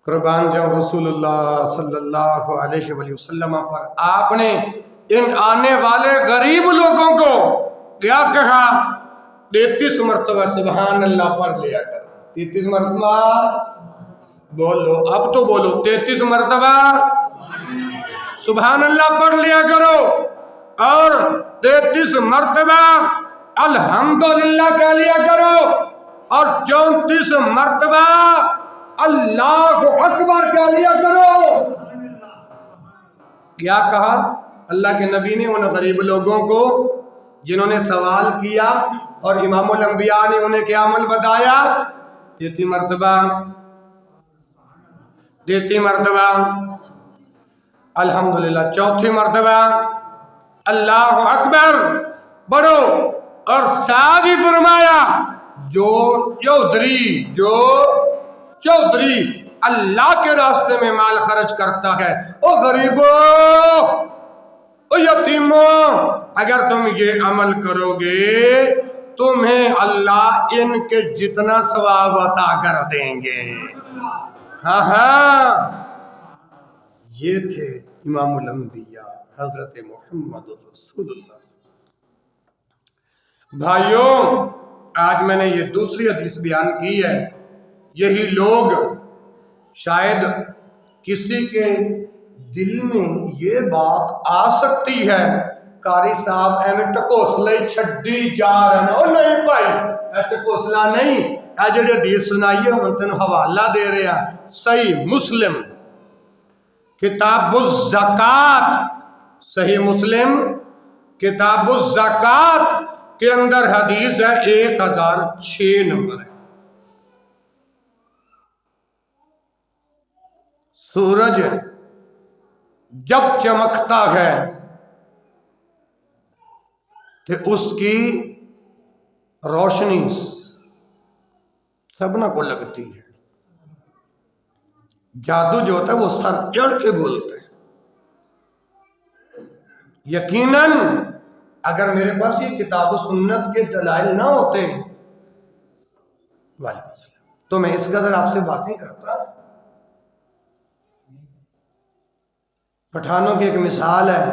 قربان جاؤں رسول اللہ صلی اللہ علیہ وآلہ وسلم پر آپ نے ان آنے والے غریب لوگوں کو کیا کہا؟ 33 مرتبہ سبحان اللہ پڑھ لیا کر۔ 33 مرتبہ بولو، اب تو بولو، 33 مرتبہ سبحان اللہ پڑھ لیا کرو اور 33 مرتبہ الحمدللہ کہہ لیا کرو اور 34 مرتبہ اللہ اکبر کہہ لیا کرو۔ کیا کہا اللہ کے نبی نے ان غریب لوگوں کو جنہوں نے سوال کیا اور امام الانبیاء نے انہیں کیا عمل بتایا؟ 33 مرتبہ، 33 مرتبہ الحمدللہ، 34 مرتبہ اللہ اکبر بڑھو، اور ساتھ ہی فرمایا جو چودھری اللہ کے راستے میں مال خرچ کرتا ہے، او غریبوں، او یتیموں، اگر تم یہ عمل کرو گے تمہیں اللہ ان کے جتنا ثواب عطا کر دیں گے۔ ہاں یہ تھے امام الانبیاء حضرت محمد رسول اللہ۔ بھائیوں، آج میں نے یہ دوسری حدیث بیان کی ہے، یہی لوگ شاید کسی کے دل میں یہ بات آ سکتی ہے قاری صاحب ایویں ٹکوسلا ہی چھڈی جا رہے ہیں، اور نہیں بھائی اے ٹکوسلا نہیں، اے جڑی حدیث سنائیے ہن تینوں حوالہ دے رہے ہیں صحیح مسلم کتاب الزکوٰۃ، صحیح مسلم کتاب الزکوٰۃ کے اندر حدیث ہے 1006 نمبر ہے۔ سورج جب چمکتا ہے تو اس کی روشنی سبنا کو لگتی ہے، جادو جو ہوتا ہے وہ سر چڑھ کے بولتے ہیں۔ یقیناً اگر میرے پاس یہ کتاب و سنت کے دلائل نہ ہوتے وعلیکم السلام تو میں اس قدر آپ سے باتیں کرتا. پٹھانوں کی ایک مثال ہے،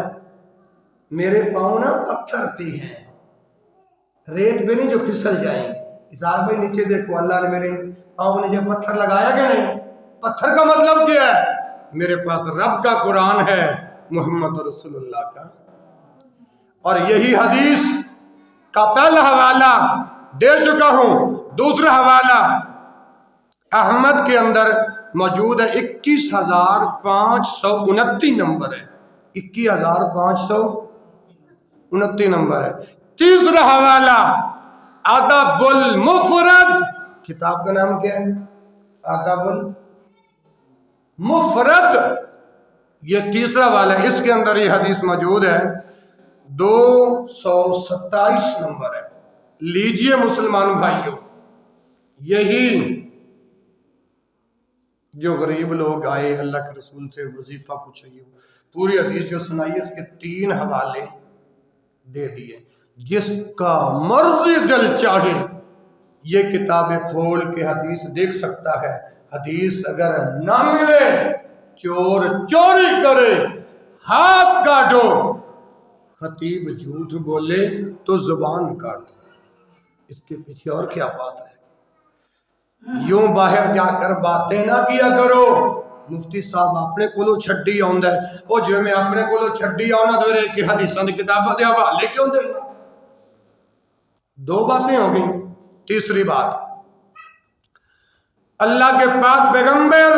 میرے پاؤں نا پتھر پہ ہیں، ریت پہ نہیں جو پھسل جائیں گے. اظہار بھائی نیچے دیکھو، اللہ نے میرے پاؤں کے نیچے پتھر لگایا کہ نہیں؟ پتھر کا مطلب کیا ہے؟ میرے پاس رب کا قرآن ہے، محمد رسول اللہ کا. اور یہی حدیث کا پہلا حوالہ دے چکا ہوں. دوسرا حوالہ احمد کے اندر موجود ہے، 21,529 نمبر ہے، 21,529 نمبر ہے. تیسرا حوالہ ادب المفرد، کتاب کا نام کیا ہے؟ ادب المفرد، یہ تیسرا والا ہے. اس کے اندر یہ حدیث موجود ہے، 227 نمبر ہے. لیجئے مسلمان بھائیوں، یہی جو غریب لوگ آئے اللہ کے رسول سے وظیفہ پوچھے، پوری حدیث جو سنائی اس کے 3 حوالے دے دیے. جس کا مرضی دل چاہے یہ کتابیں کھول کے حدیث دیکھ سکتا ہے. حدیث اگر نہ ملے، چور چوری کرے، ہاتھ کاٹو، خطیب جھوٹ بولے تو زبان کاٹو. اس کے پیچھے اور کیا بات ہے؟ یوں باہر جا کر باتیں نہ کیا کرو. مفتی صاحب اپنے کولو چھڈی آندا ہے، او جو میں اپنے کولو چھڈی آنا تو ایک حدیثاں دی کتاباں دے حوالے کیوں دینا؟ 2 باتیں ہو گئیں. تیسری بات، اللہ کے پاک پیغمبر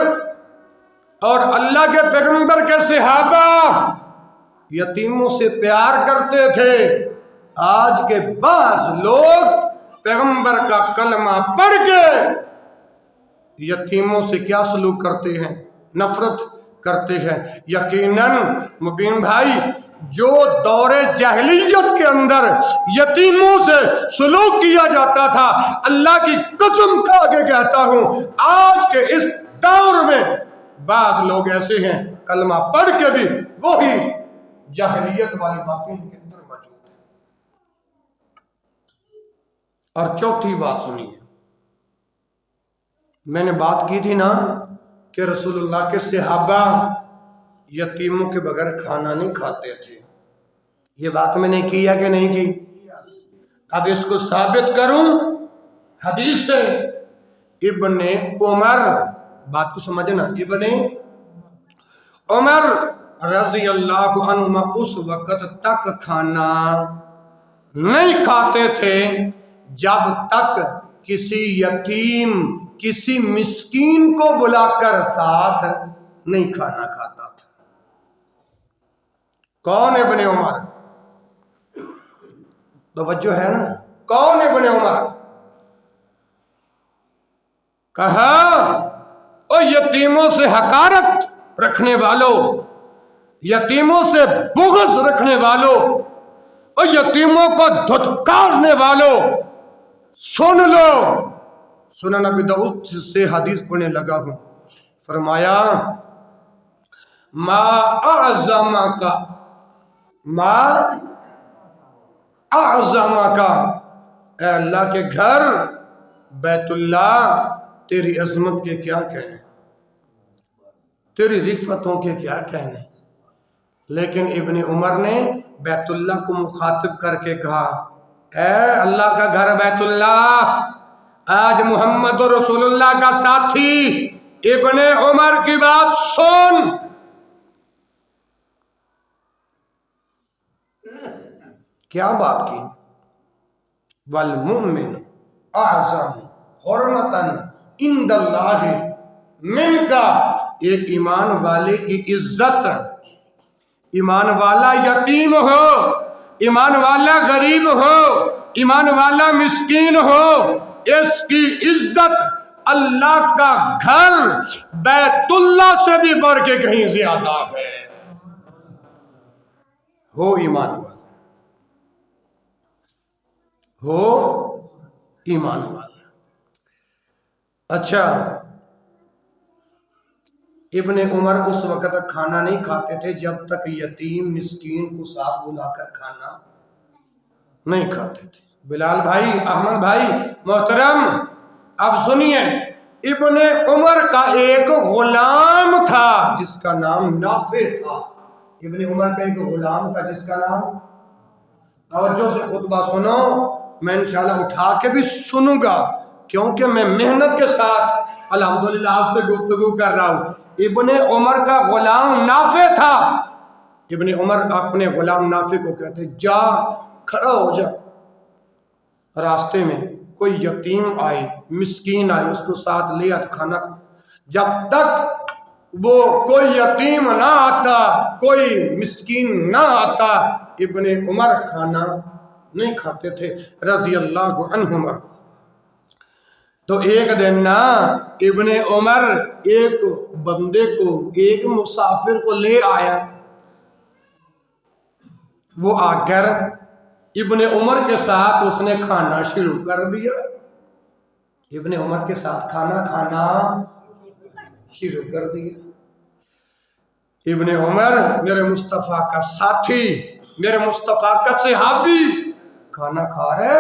اور اللہ کے پیغمبر کے صحابہ یتیموں سے پیار کرتے تھے. آج کے بعض لوگ پیغمبر کا کلمہ پڑھ کے یتیموں سے کیا سلوک کرتے ہیں؟ نفرت کرتے ہیں. یقیناً مبین بھائی، جو دور جاہلیت کے اندر یتیموں سے سلوک کیا جاتا تھا، اللہ کی قسم کھا کے کہتا ہوں آج کے اس دور میں بعض لوگ ایسے ہیں کلمہ پڑھ کے بھی وہی جاہلیت والی باتیں ان کے اندر موجود ہیں. اور چوتھی بات سنیے، میں نے بات کی تھی نا کہ رسول اللہ کے صحابہ یتیموں کے بغیر کھانا نہیں کھاتے تھے. یہ بات میں نے کیا کہ نہیں کی؟ اب اس کو ثابت کروں حدیث سے. ابن عمر، بات کو سمجھنا، ابن عمر رضی اللہ عنہ اس وقت تک کھانا نہیں کھاتے تھے جب تک کسی یتیم، کسی مسکین کو بلا کر ساتھ نہیں کھانا کھاتا تھا. کون ابن عمر؟ توجہ ہے نا؟ کون ابن عمر؟ کہا او یتیموں سے حقارت رکھنے والوں، یتیموں سے بغض رکھنے والوں، او یتیموں کو دھتکارنے والوں، سن لو. سنن ابی داؤد سے حدیث پڑھنے لگا ہوں. فرمایا ما اعظمک، ما اعظمک، اے اللہ کے گھر بیت اللہ، تیری عظمت کے کیا کہنے، تیری رفتوں کے کیا کہنے. لیکن ابن عمر نے بیت اللہ کو مخاطب کر کے کہا اے اللہ کا گھر بیت اللہ. آج محمد رسول اللہ کا ساتھی ابن عمر کی بات سن. کیا بات کی؟ والمؤمن اعظم حرمتا عند اللہ منک، ایک ایمان والے کی عزت، ایمان والا یتیم ہو، ایمان والا غریب ہو، ایمان والا مسکین ہو، اس کی عزت اللہ کا گھر بیت اللہ سے بھی بڑھ کے کہیں زیادہ ہے. ہو ایمان والا، ہو ایمان والا. اچھا، ابن عمر اس وقت تک کھانا نہیں کھاتے تھے جب تک یتیم مسکین کو ساتھ بلا کر کھانا نہیں کھاتے تھے۔ بلال بھائی، احمد بھائی محترم، اب سنیے، ابن عمر کا ایک غلام تھا جس کا نام نافع تھا۔ ابن عمر کا ایک غلام تھا جس کا نام، توجہ سے خطبہ سنو، میں انشاءاللہ اٹھا کے بھی سنوں گا کیونکہ میں محنت کے ساتھ الحمدللہ آپ سے گفتگو کر رہا ہوں۔ ابن عمر کا غلام نافع تھا۔ ابن عمر اپنے غلام نافع کو کہتے جا کھڑا ہو جا، راستے میں کوئی یتیم آئے، مسکین آئے، اس کو ساتھ لے آتا کھانا، جب تک وہ کوئی یتیم نہ آتا، کوئی مسکین نہ آتا، ابن عمر کھانا نہیں کھاتے تھے رضی اللہ عنہما۔ تو ایک دن نا ابن عمر ایک بندے کو، ایک مسافر کو لے آیا، وہ آ کر ابن عمر کے ساتھ اس نے کھانا شروع کر دیا۔ ابن عمر کے ساتھ کھانا شروع کر دیا۔ ابن عمر میرے مصطفیٰ کا ساتھی، میرے مصطفیٰ کا صحابی کھانا کھا رہے،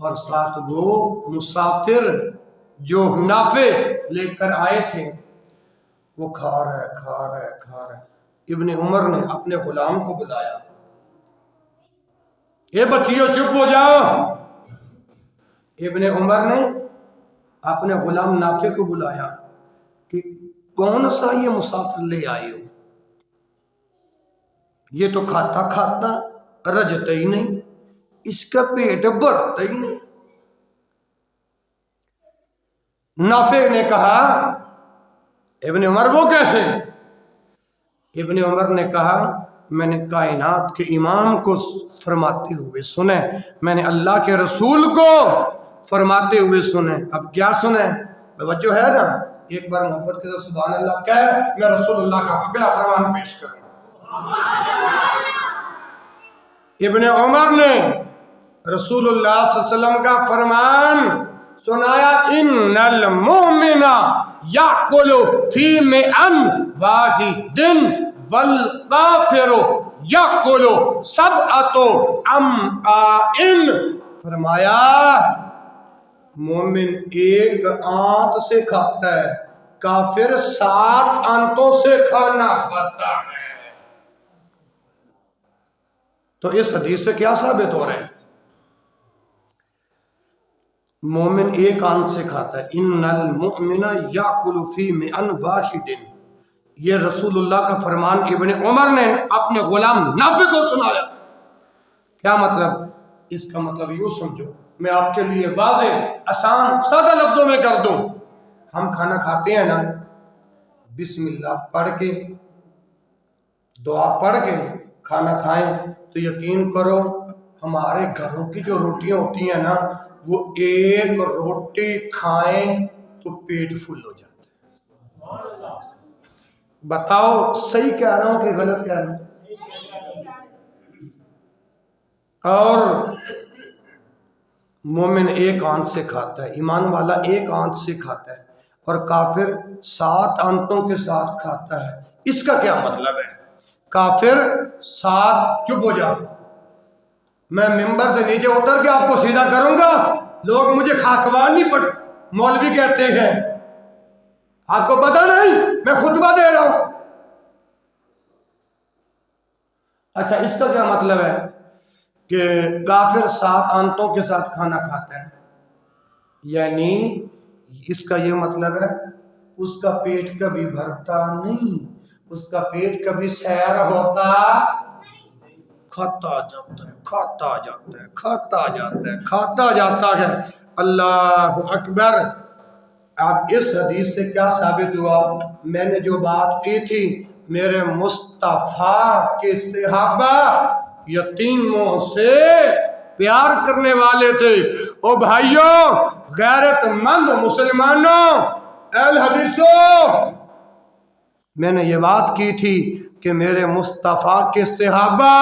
اور ساتھ وہ مسافر جو نافع لے کر آئے تھے وہ کھا رہے۔ ابن عمر نے اپنے غلام کو بلایا، اے بچیوں چپ ہو جاؤ۔ ابن عمر نے اپنے غلام نافع کو بلایا کہ کون سا یہ مسافر لے آئے ہو، یہ تو کھاتا کھاتا رجتا ہی نہیں، اس کا پیٹ بھرتا ہی نہیں۔ نافع نے کہا ابن عمر وہ کیسے؟ ابن عمر نے کہا میں نے کائنات کے امام کو فرماتے ہوئے سنے، میں نے اللہ کے رسول کو فرماتے ہوئے سنے۔ اب کیا سنے؟ توجہ ہے نا؟ ایک بار محبت کے ساتھ سبحان اللہ کہے، میں رسول اللہ کا اگلا فرمان پیش کروں۔ ابن عمر نے رسول اللہ صلی اللہ علیہ وسلم کا فرمان سنایا، ان المؤمن یأکل فی مئن واحد والکافر یأکل سبعۃ امعاء۔ فرمایا مومن ایک آنت سے کھاتا ہے، کافر 7 آنتوں سے کھانا کھاتا ہے۔ تو اس حدیث سے کیا ثابت ہو رہا ہے؟ مومن ایک آنت سے کھاتا ہے۔ ان المؤمن یأکل فی مئن واحد، یہ رسول اللہ کا فرمان ابن عمر نے اپنے غلام نافع کو سنایا۔ کیا مطلب؟ اس کا مطلب یوں سمجھو، میں آپ کے لیے واضح آسان سادہ لفظوں میں کر دوں۔ ہم کھانا کھاتے ہیں نا، بسم اللہ پڑھ کے، دعا پڑھ کے کھانا کھائیں تو یقین کرو ہمارے گھروں کی جو روٹیاں ہوتی ہیں نا، وہ ایک روٹی کھائیں تو پیٹ فل ہو جاتا ہے۔ بتاؤ صحیح کہہ رہا ہوں کہ غلط کہہ رہا ہوں؟ اور مومن ایک آنت سے کھاتا ہے، ایمان والا ایک آنت سے کھاتا ہے، اور کافر 7 آنتوں کے ساتھ کھاتا ہے۔ اس کا کیا مطلب ہے؟ کافر 7، چپ ہو جاؤ، میں ممبر سے نیچے اتر کے آپ کو سیدھا کروں گا، لوگ مجھے خاکوار نہیں پڑ مولوی کہتے ہیں، آپ کو پتہ نہیں میں خطبہ دے رہا ہوں۔ اچھا اس کا کیا مطلب ہے کہ کافر 7 آنتوں کے ساتھ کھانا کھاتا ہے؟ یعنی اس کا یہ مطلب ہے اس کا پیٹ کبھی بھرتا نہیں، اس کا پیٹ کبھی سیر ہوتا، کھاتا جاتا ہے، کھاتا جاتا ہے، کھاتا جاتا ہے، کھاتا جاتا ہے۔ اللہ اکبر۔ اب اس حدیث سے کیا ثابت ہوا؟ میں نے جو بات کی تھی، میرے مصطفیٰ کے صحابہ یتیموں سے پیار کرنے والے تھے۔ او بھائیوں، غیرت مند مسلمانوں، اہل حدیثوں، میں نے یہ بات کی تھی کہ میرے مصطفیٰ کے صحابہ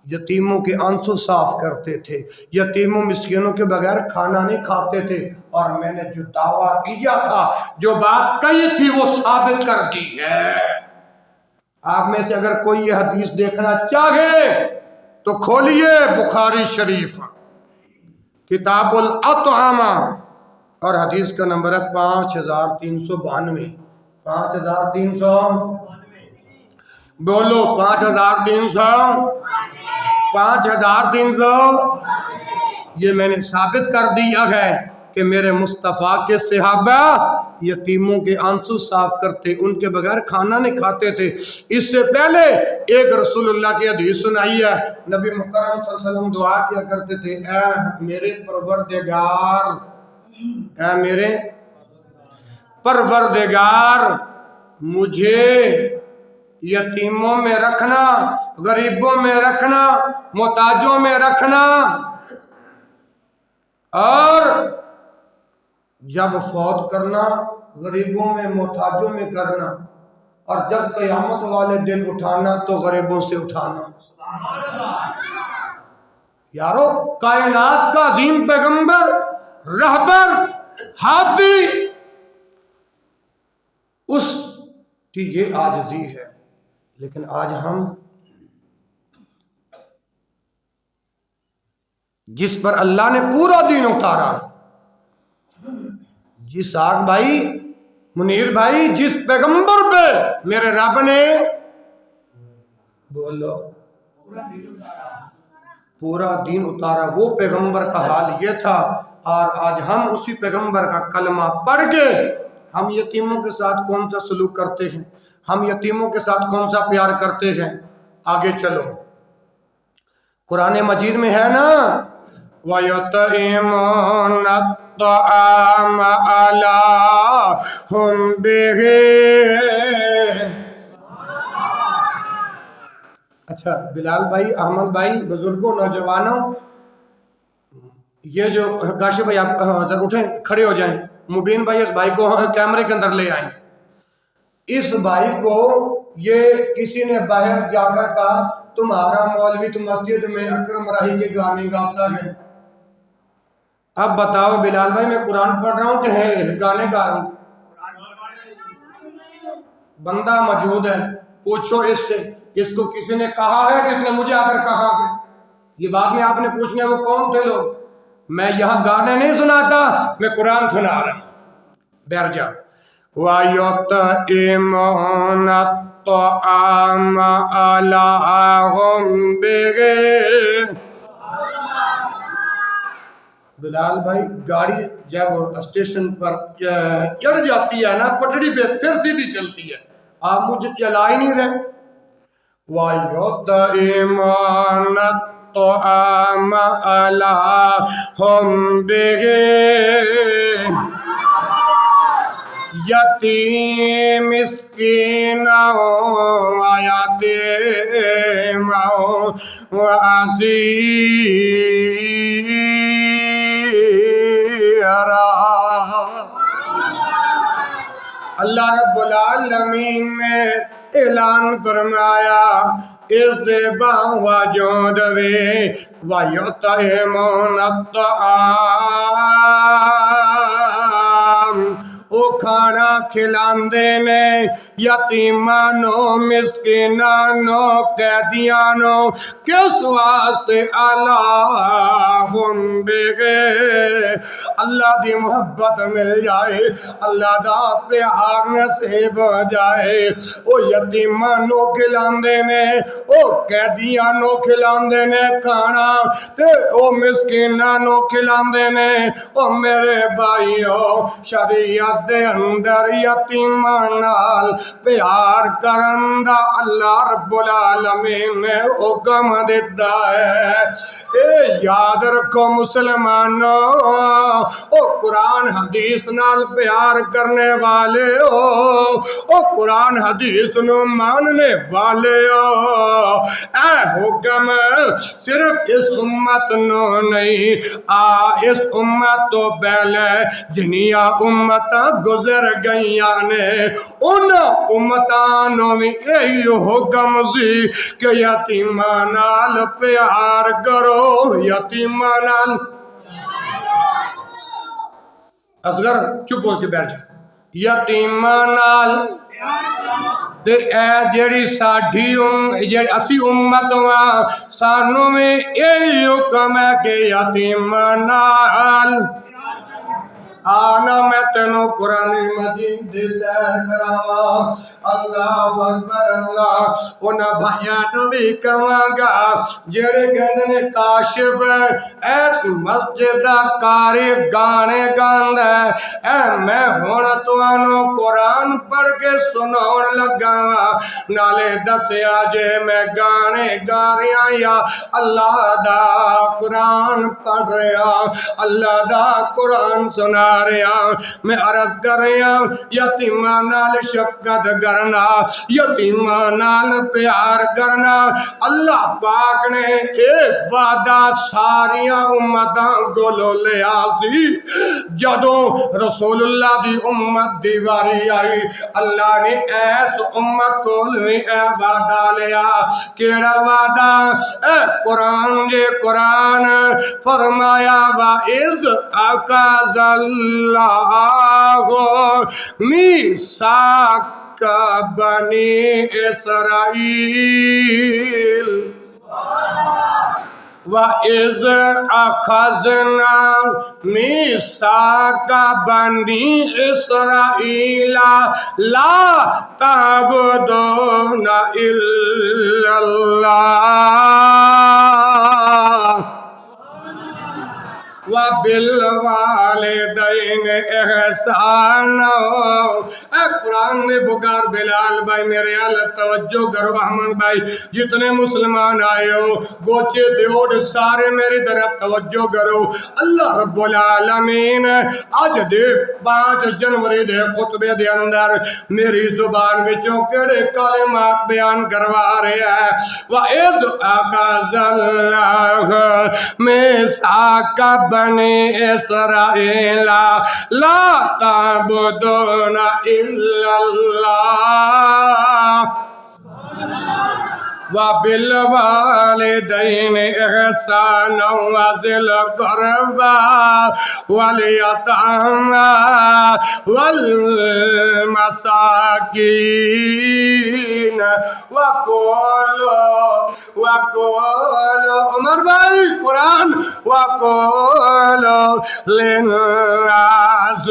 یتیموں کے آنسو صاف کرتے تھے، یتیموں مسکینوں کے بغیر کھانا نہیں کھاتے تھے، اور میں نے جو دعویٰ کیا تھا، جو بات کہی تھی، وہ ثابت کر دی ہے۔ آپ میں سے اگر کوئی یہ حدیث دیکھنا چاہے تو کھولیے بخاری شریف کتاب الاطعامہ اور حدیث کا نمبر ہے 5392 5300 بولو 5300 یہ میں نے ثابت کر دیا ہے کہ میرے مصطفیٰ کے صحابہ یتیموں کے آنسو صاف کرتے، ان کے بغیر کھانا نہیں کھاتے تھے۔ اس سے پہلے ایک رسول اللہ کی حدیث سنائی ہے، نبی مکرم صلی اللہ علیہ وسلم دعا کیا کرتے تھے، اے میرے پروردگار، اے میرے پروردگار، مجھے یتیموں میں رکھنا، غریبوں میں رکھنا، محتاجوں میں رکھنا، اور جب فوت کرنا غریبوں میں محتاجوں میں کرنا، اور جب قیامت والے دن اٹھانا تو غریبوں سے اٹھانا۔ یارو کائنات کا عظیم پیغمبر، رہبر، ہادی، اس کی یہ عاجزی ہے، لیکن آج ہم جس پر اللہ نے پورا دین اتارا، جس آگ بھائی منیر بھائی، جس پیغمبر پہ میرے رب نے بولو پورا دین اتارا، وہ پیغمبر کا حال یہ تھا، اور آج ہم اسی پیغمبر کا کلمہ پڑھ کے ہم یتیموں کے ساتھ کون سا سلوک کرتے ہیں، ہم یتیموں کے ساتھ کون سا پیار کرتے ہیں۔ آگے چلو، قرآن مجید میں ہے نا، وَيُطْعِمُونَ الطَّعَامَ عَلَىٰ حُبِّهِ۔ اچھا بلال بھائی، احمد بھائی، بزرگوں، نوجوانوں، یہ جو کاشف بھائی آپ ذرا اٹھیں، کھڑے ہو جائیں، مبین بھائی اس بھائی کو کیمرے کے اندر لے آئیں۔ اس بھائی کو یہ کسی نے باہر جا کر کہا، تمہارا مولوی تو مسجد میں اکرم راہی کے گانے گاتا ہے۔ اب بتاؤ بلال بھائی، میں قرآن پڑھ رہا ہوں کہ گانے گا رہا ہوں؟ بندہ موجود ہے، پوچھو اس سے، اس کو کسی نے کہا ہے کہ اس نے مجھے آ کر کہا کہ یہ بات میں آپ نے پوچھنا ہے وہ کون تھے لوگ؟ میں یہاں گانے نہیں سناتا، میں قرآن سنا رہا ہوں۔ بیٹھ جا۔ وَيُطْعِمُونَ الطَّعَامَ عَلَىٰ حُبِّهِ۔ بلال بھائی، گاڑی جب اسٹیشن پر چڑھ جاتی ہے نا پٹڑی پہ، پھر سیدھی چلتی ہے، آپ مجھے چلا ہی نہیں رہے۔ وَيُطْعِمُونَ الطَّعَامَ عَلَىٰ حُبِّهِ یتیم مسکینا ویتیما واسیرا۔ اللہ رب العالمین نے اعلان فرمایا، اس دے باوجود وے وَيُطْعِمُونَ الطَّعَامَ، او کھانا کھلاندے نے یتیمانو، مسکینانو، قیدیانو، کس واسطے؟ اللہم بے، اللہ دی محبت مل جائے، اللہ دا پیار نصیب ہو جائے۔ او یتیمانو کھلاندے نے، او قیدیانو کھلاندے نے کھانا، تے او مسکینانو کھلاندے نے۔ او میرے بھائیو، شریعت دے اندر یتیمان نال پیار کرن دا اللہ رب العالمین نے حکم دیتا ہے۔ اے یاد رکھو مسلمانوں، او قرآن حدیث نال پیار کرنے والے ہو، او قرآن حدیث نو ماننے والے ہو، اے حکم صرف اس امت نو نہیں، اس امت تو پہلے جنیا امت گزر گئیاں نے، ان امتانوں میں یہی حکم سی کہ یتیمان نال پیار کرو، یتیمان نال۔ اصغر چپ ہو کے بیٹھ جا۔ یتیمان نال تے اے جڑی ساڈھی اسی امت واں سانوں میں اے حکم ہے کہ یتیم نال آنا میں تینوں قرآن مجید دی سیر کراواں اللہ اکبر اللہ انہاں بھائیاں نوں بھی کہاں گا جڑے کہندے نے کاشف ایس مسجد دا کاری گانے گاندا ہے اے میں ہن تانوں قرآن پڑھ کے سناون لگا واں نالے دسیا جے میں گانے گا رہا یا اللہ دا قرآن پڑھ رہا اللہ دا قرآن سنا رہا میں عرض کر رہا یتیماں نال شفقت کرنا یتیماں نال پیار کرنا اللہ پاک نے اے وعدہ ساریاں امتاں کولوں لیا سی جدوں رسول اللہ دی امت دی واری آئی اللہ نے ایس امت کول بھی اے وعدہ لیا کیڑا وعدہ اے قرآن جے قرآن فرمایا وَإِذْ أَخَذَ اللَّهُ مِيثَاقَ بَنِي إِسْرَائِيلَ وَإِذْ أَخَذْنَا مِيثَاقَ بَنِي إِسْرَائِيلَ لَا تَعْبُدُونَ إِلَّا اللَّهَ وَبِالْوَالِدَيْنِ إِحْسَانًا اے قرآن نے بکار بلال بھائی میرے اللہ توجہ کرو احمد بھائی جتنے مسلمان آئے ہو گوچے دیوڑ سارے میری طرف توجہ کرو اللہ رب العالمین آج دے 5 جنوری دے خطبے دے اندر میری زبان وچوں کڑے کلمات بیان کروا رہے ہیں وَإِذْ أَخَذَ اللَّهُ مِيثَاقَ بني إسرائيل لا تعبدون إلا الله وبالوالدين إحسانا وذي القربى واليتامى والمساكين وقولوا عمر بھائی قرآن وقولوا للناس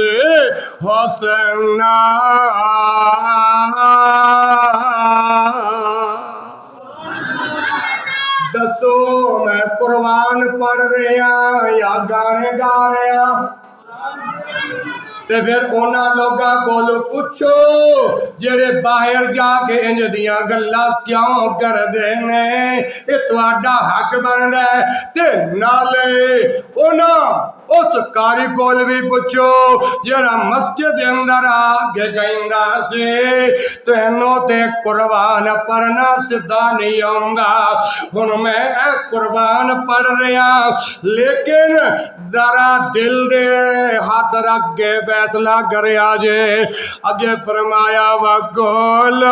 حسنا دسو میں قرآن پڑھ رہا یا گانے گا رہا تے پھر انہاں لوگاں کولوں پوچھو جڑے باہر جا کے انج دیاں گلاں کیوں کردے نے اے تہاڈا حق بندا ہے تے نالے انہاں اس کاری کول بھی پوچھو جڑا مسجد دے اندر آ کے کہندا سی تینوں تے قرآن پڑھنا سدھا نہیں آوندا ہن میں قرآن پڑھ رہا لیکن ذرا دل دے ہاتھ رکھ کے فیصلہ کرے آجے اگے فرمایا وَقُولُ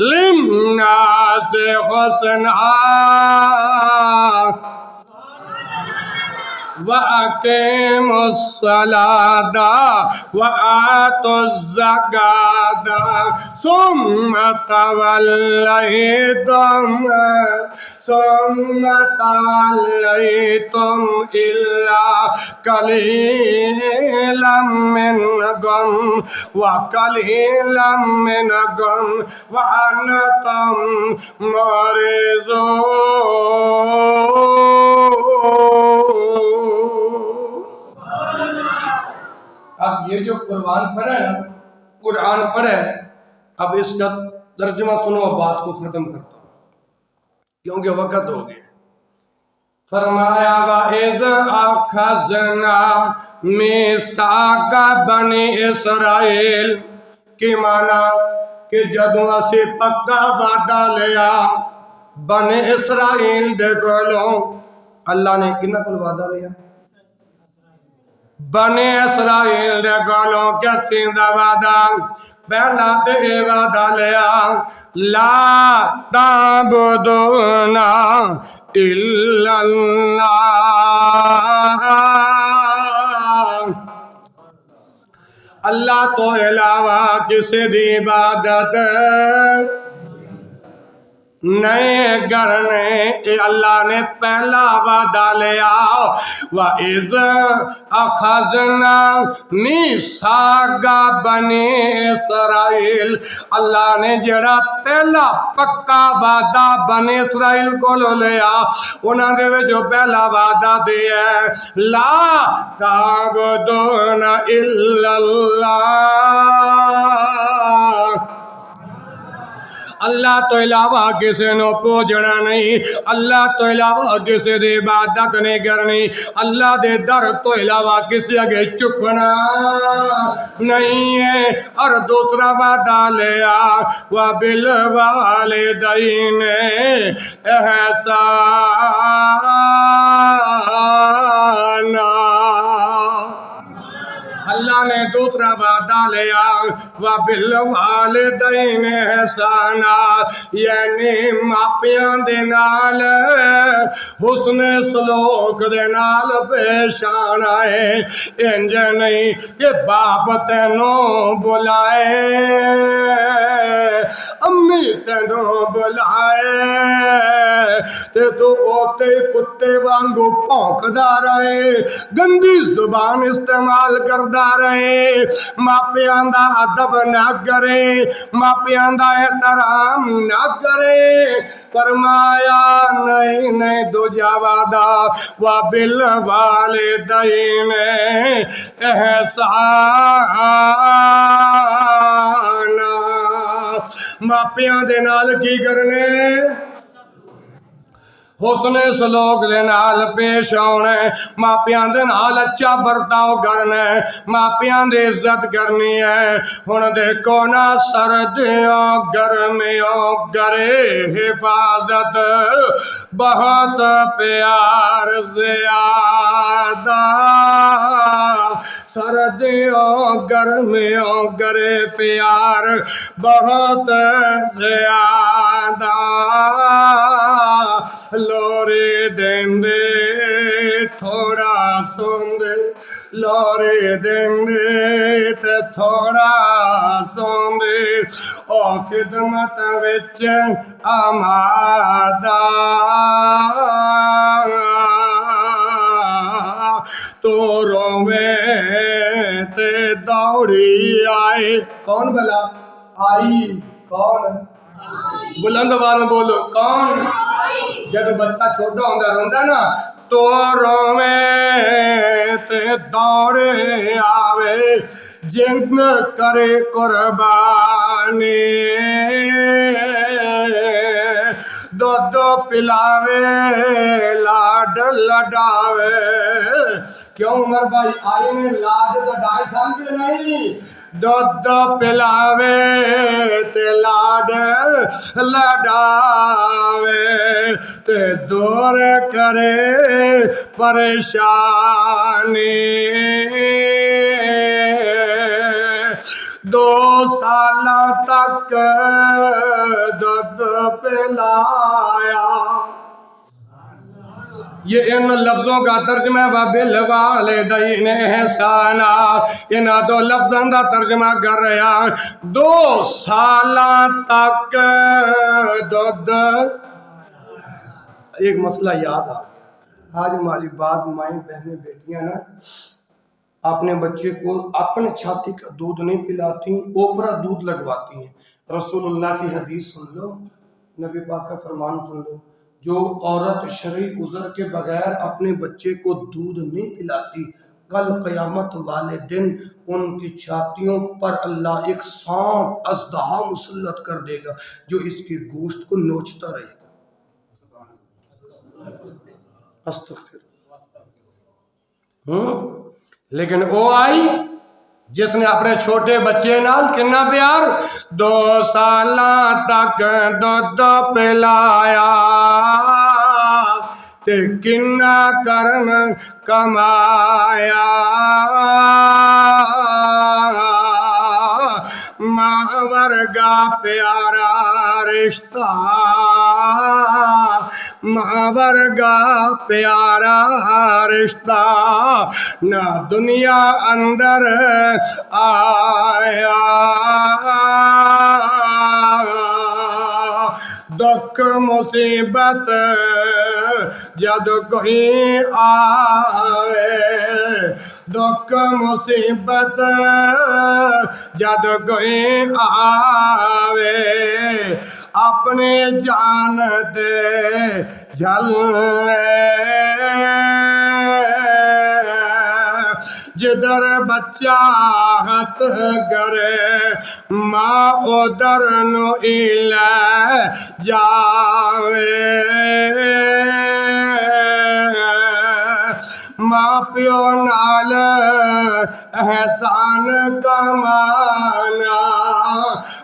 لِلنَّاسِ حُسْنًا وَأَقِيمُوا الصَّلَاةَ وَآتُوا الزَّكَاةَ ثُمَّ تَوَلَّيْتُمْ إِلَّا قَلِيلًا مِّنْكُمْ وَقَلِيلًا مِّنْكُمْ وَأَنْتُمْ مُعْرِضُونَ اب یہ جو قرآن پڑھا ہے قرآن پڑھے اب اس کا ترجمہ سنو بات کو ختم کرتا ہوں کیونکہ وقت ہو گیا فرمایا وَإِذْ أَخَذْنَا مِيثَاقَ بَنِي إِسْرَائِيل کی معنی کہ جدوں اسی پکا وعدہ لیا بنی اسرائیل دے کولوں اللہ نے کنہ کول وعدہ لیا بنی اسرائیل دے کولوں کسی دا وعدہ پہلا تے وعدہ لیا لا تعبدون الا اللہ اللہ تو علاوہ کسی دی عبادت نہیں کرنے. اے اللہ نے پہلا وعدہ لیا وَإِذْ أَخَذْنَا مِيثَاقَ بَنِي إِسْرَائِيلَ. اللہ نے جڑا پہلا پکا وعدہ بنی اسرائیل کو لیا انہاں دے وچ جو پہلا وعدہ دیا ہے لا تعبدون الا اللہ. اللہ تو علاوہ کسی نو پوجنا نہیں, اللہ تو علاوہ کسی دی عبادت نہیں کرنی, اللہ دے در تو علاوہ کسی اگے چکنا نہیں ہے. اور دوسرا وعدہ لیا وَبِالْوَالِدَيْنِ إِحْسَانًا. اللہ نے دوسرا وعدہ لیا وَبِالْوَالِدَيْنِ إِحْسَانًا, یعنی ماپیاں دے نال حسن سلوک دے نال پیش آنا ہے. انج نہیں کہ باپ تینوں بلائے امی تینوں بلائے تے تو اوتے کتے وانگو پھونکدا رہے, گندی زبان استعمال کردا رہے, ماپیاں دا ادب نہ کرے, ماپیاں دا احترام نہ کرے. فرمایا نہیں دوجا وعدہ وَبِالْوَالِدَيْنِ إِحْسَانًا. ماپیاں دے نال کی کرنے حسن سلوک دے نال پیش آنا, ماپیاں دے نال اچھا برتاؤ کرنا, ماپیاں دے عزت کرنی ہے. ہن دیکھو نا سردیوں گرمیوں گرے حفاظت بہت پیار زیادہ, سردیوں گرمیوں گرے پیار بہت زیادہ. لوری دین دے تھوڑا سن دے, لوری دین دے تے تھوڑا سن دے, او خدمت وچ آمادہ تو روے تے دوڑی آئے. کون بلا آئی؟ کون؟ بلند آواز بولو کون؟ جب بچہ چھوٹا ہوتا روندا نا تو روے تے دوڑے آوے, جن کرے قربانی دودھ پلاوے لاڈ لڈاوے. کیوں عمر بھائی آئی نے لاڈ لڈائے سمجھے نہیں؟ دودھ پلاوے تے لاڈ لڈاوے تے دور کرے پریشانی. 2 سال تک دودھ پلایا. یہ ان لفظوں کا ترجمہ ہے وَبِالْوَالِدَيْنِ إِحْسَانًا. ان 2 لفظوں کا ترجمہ کر رہے ہیں 2 سال تک دودھ. ایک مسئلہ یاد آ گیا. آج ہماری بعض مائیں بہنیں بیٹیاں نا اپنے بچے کو اپنے چھاتی کا دودھ نہیں پلاتی, اوپرا دودھ لگواتی ہیں. رسول اللہ کی حدیث سن لو, نبی پاک کا فرمان سن لو, جو عورت شرعی عذر کے بغیر اپنے بچے کو دودھ نہیں پلاتی, کل قیامت والے دن ان کی چھاتیوں پر اللہ ایک سانپ اژدہا مسلط کر دے گا جو اس کی گوشت کو نوچتا رہے گا. استغفر. لیکن وہ آئی جس نے اپنے چھوٹے بچے نال کنا پیار 2 سال تک دودھ پلایا تے کنا کرم کمایا. ماں ورگا پیارا رشتہ ماور گا پیارا رشتہ نہ دنیا اندر آیا دکھ مصیبت جد کوئی آئے دکھ مصیبت جد کوئی آوے اپنی جان دے جھلے جدھر بچہ ہاتھ کرے ماں ادھر نو لے جاوے ماں پیو نال احسان کمانا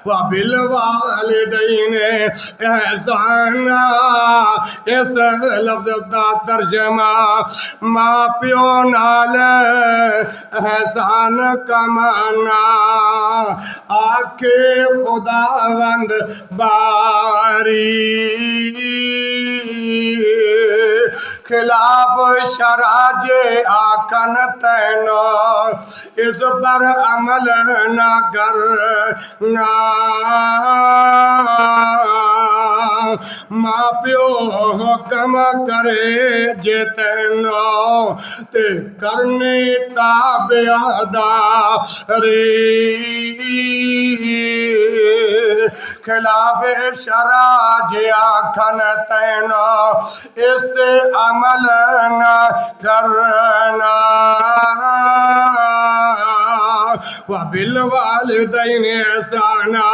وبالوالدین احسانا اس لفظ دا ترجمہ ماں پیو نال احسان کمانا آکے خداوند باری خلاف شرع آکن تینو اس پر عمل نہ کرنا ماں پیو حکم کرے جے تینو تے کرنے تابعداری خلاف شرع جے آکھن تینو اس تے عمل نہ کرنا وبالوالدین احسانا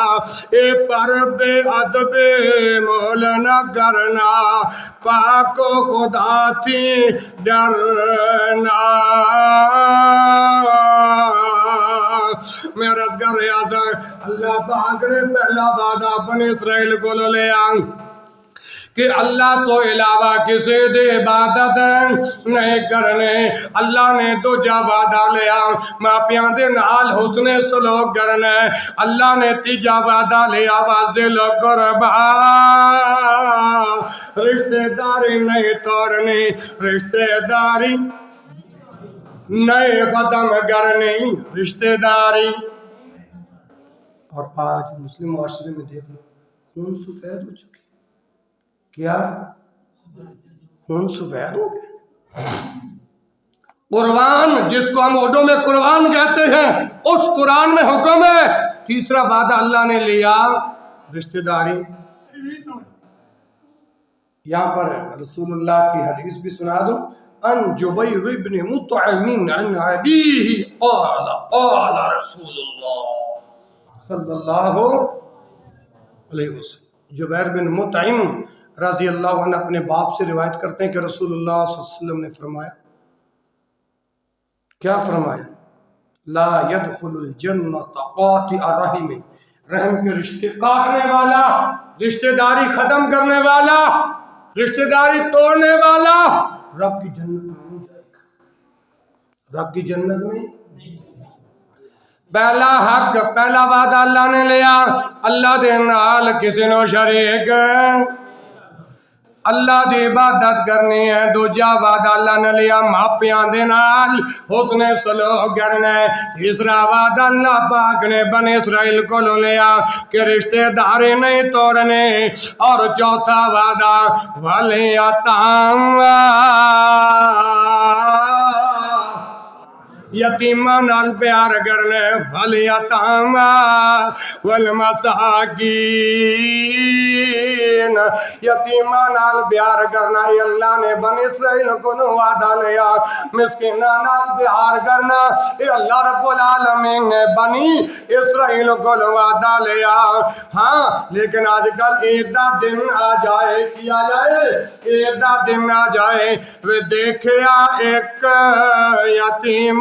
اے پر بے ادب مول نہ کرنا پاک و خدا تھی ڈرنا میرا گھر یاد ہے اللہ پاک نے پہلا وعدہ بنی اسرائیل کو لے آن کہ اللہ تو علاوہ کسی دے عبادت نہیں کرنے اللہ نے دوجا وعدہ لیا ماپیاں دے نال حسن سلوک کرنے اللہ نے تیجا وعدہ لیا واضح قربا رشتہ داری نہیں توڑنی رشتہ داری نہیں ختم کرنی رشتہ داری اور آج مسلم معاشرے میں دیکھ لو خون سفید ہو چکی کیا خون سفید ہو گئے قرآن جس کو ہم اردو میں قرآن کہتے ہیں اس قرآن میں حکم ہے تیسرا وعدہ اللہ نے لیا رشتہ داری یہاں پر رسول اللہ کی حدیث بھی سنا دوں ان جبیر ابن مطعم عن ابیہ قال رسول اللہ صلی اللہ علیہ وسلم جبیر بن مطعم رضی اللہ عنہ اپنے باپ سے روایت کرتے ہیں کہ رسول اللہ صلی اللہ علیہ وسلم نے فرمایا کیا فرمایا لا يدخل الجنت قاطع الرحم رحم کے رشتے کاٹنے والا رشتہ داری ختم کرنے والا رشتہ داری توڑنے والا رب کی جنت میں نہیں جائے گا رب کی جنت میں پہلا حق پہلا وعدہ اللہ نے لیا اللہ دے نال کسی نو شریک اللہ دی عبادت کرنی ہے دوجا وعدہ اللہ نے لیا ماپیاں دے نال حسن سلوک کرنا ہے تیسرا وعدہ اللہ پاک نے بنی اسرائیل کو لیا کہ رشتہ داری نہیں توڑنے اور چوتھا وعدہ والیتام یتیمہ نال پیار کرنے والیتام والمساکین یتیمہ نال پیار کرنا یہ اللہ نے بنی اسرائیل کو وعدہ لیا مسکینہ نال پیار کرنا یہ اللہ رب العالمین نے بنی اسرائیل کو وعدہ لیا ہاں لیکن آج کل ایدہ دن آ جائے کیا جائے ایدہ دن آ جائے وہ دیکھیا ایک یتیم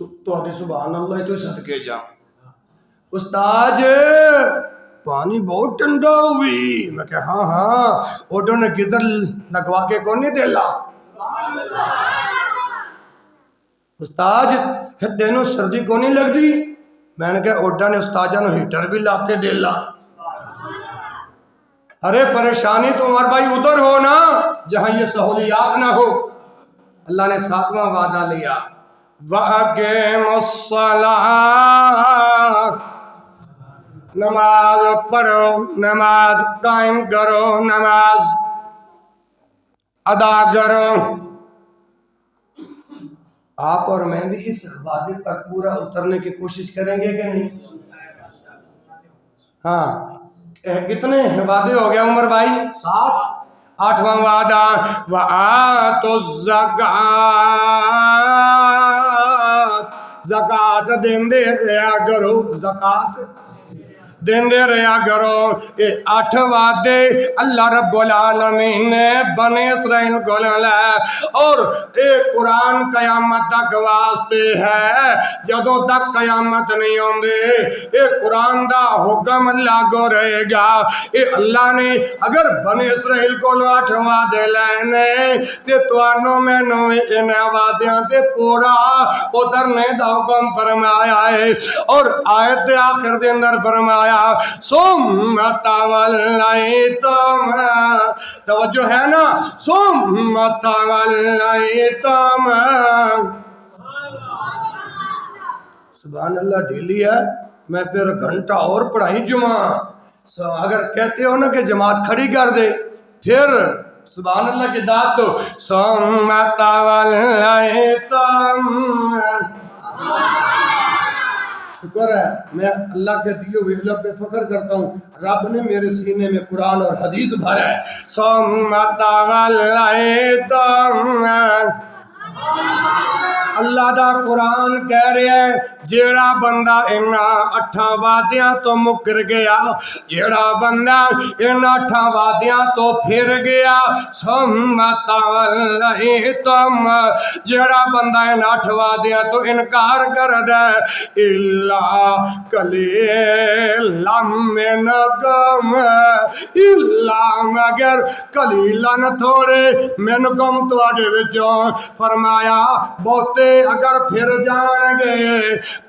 تو سبحان اللہ تو صدقے جا استاد پانی بہت ٹھنڈا ہوئی میں کہ ہاں اوڈو نے گزر لگوا کے کون نہیں دیلا استاد تینوں سردی کو نہیں لگ دی میں نے کہا اوڈا نے استاجہ نے ہیٹر بھی لا کے دیلا ارے پریشانی تو عمر بھائی ادھر ہو نا جہاں یہ سہولیات نہ ہو اللہ نے 7واں وعدہ لیا وَأَقِیمُوا الصَّلَاةَ نماز پڑھو نماز قائم کرو نماز ادا کرو آپ اور میں بھی اس وعدے پر پورا اترنے کی کوشش کریں گے کہ نہیں ہاں کتنے وعدے ہو گیا عمر بھائی 7 8واں وعدہ وَآتُوا الزَّکَاۃَ زکات دیندے رہا کرو زکات دیندے رہا کرو یہ 8 وعدے اللہ رب العالمین نے بنی اسرائیل کو لیا اور یہ قرآن قیامت تک واسطے ہے جدوں تک قیامت نہیں ہوندے یہ قرآن دا حکم لاگو رہے گا یہ اللہ نے اگر بنی اسرائیل کو 8 وعدے لینے تے توانوں میں نویں ان وعدیاں تے پورا اترنے دا حکم فرمایا ہے اور آیت آخر دے اندر فرمایا ثم تولیتم توجہ ہے نا ثم تولیتم سبحان اللہ ڈھیلی ہے میں پھر گھنٹہ اور پڑھائی جمعہ اگر کہتے ہو نا کہ جماعت کھڑی کر دے پھر سبحان اللہ کی داد تو ثم تولیتم شکر ہے میں اللہ کے دیے ہوئے علم پہ فخر کرتا ہوں رب نے میرے سینے میں قرآن اور حدیث بھرا ہے ثم تولیتم اللہ دا قرآن کہہ رہے ہیں جیڑا بندہ انہاں 8 وعدیاں تو مکر گیا جیڑا بندہ انہاں 8 وعدیاں تو پھر گیا ثم تولیتم جیڑا بندہ انہاں 8 وعدیاں تو انکار کر دے الا قلیلا منکم الا مگر قلیلا تھوڑے منکم تواڈے وچوں فرمایا بہتے اگر پھر جان گے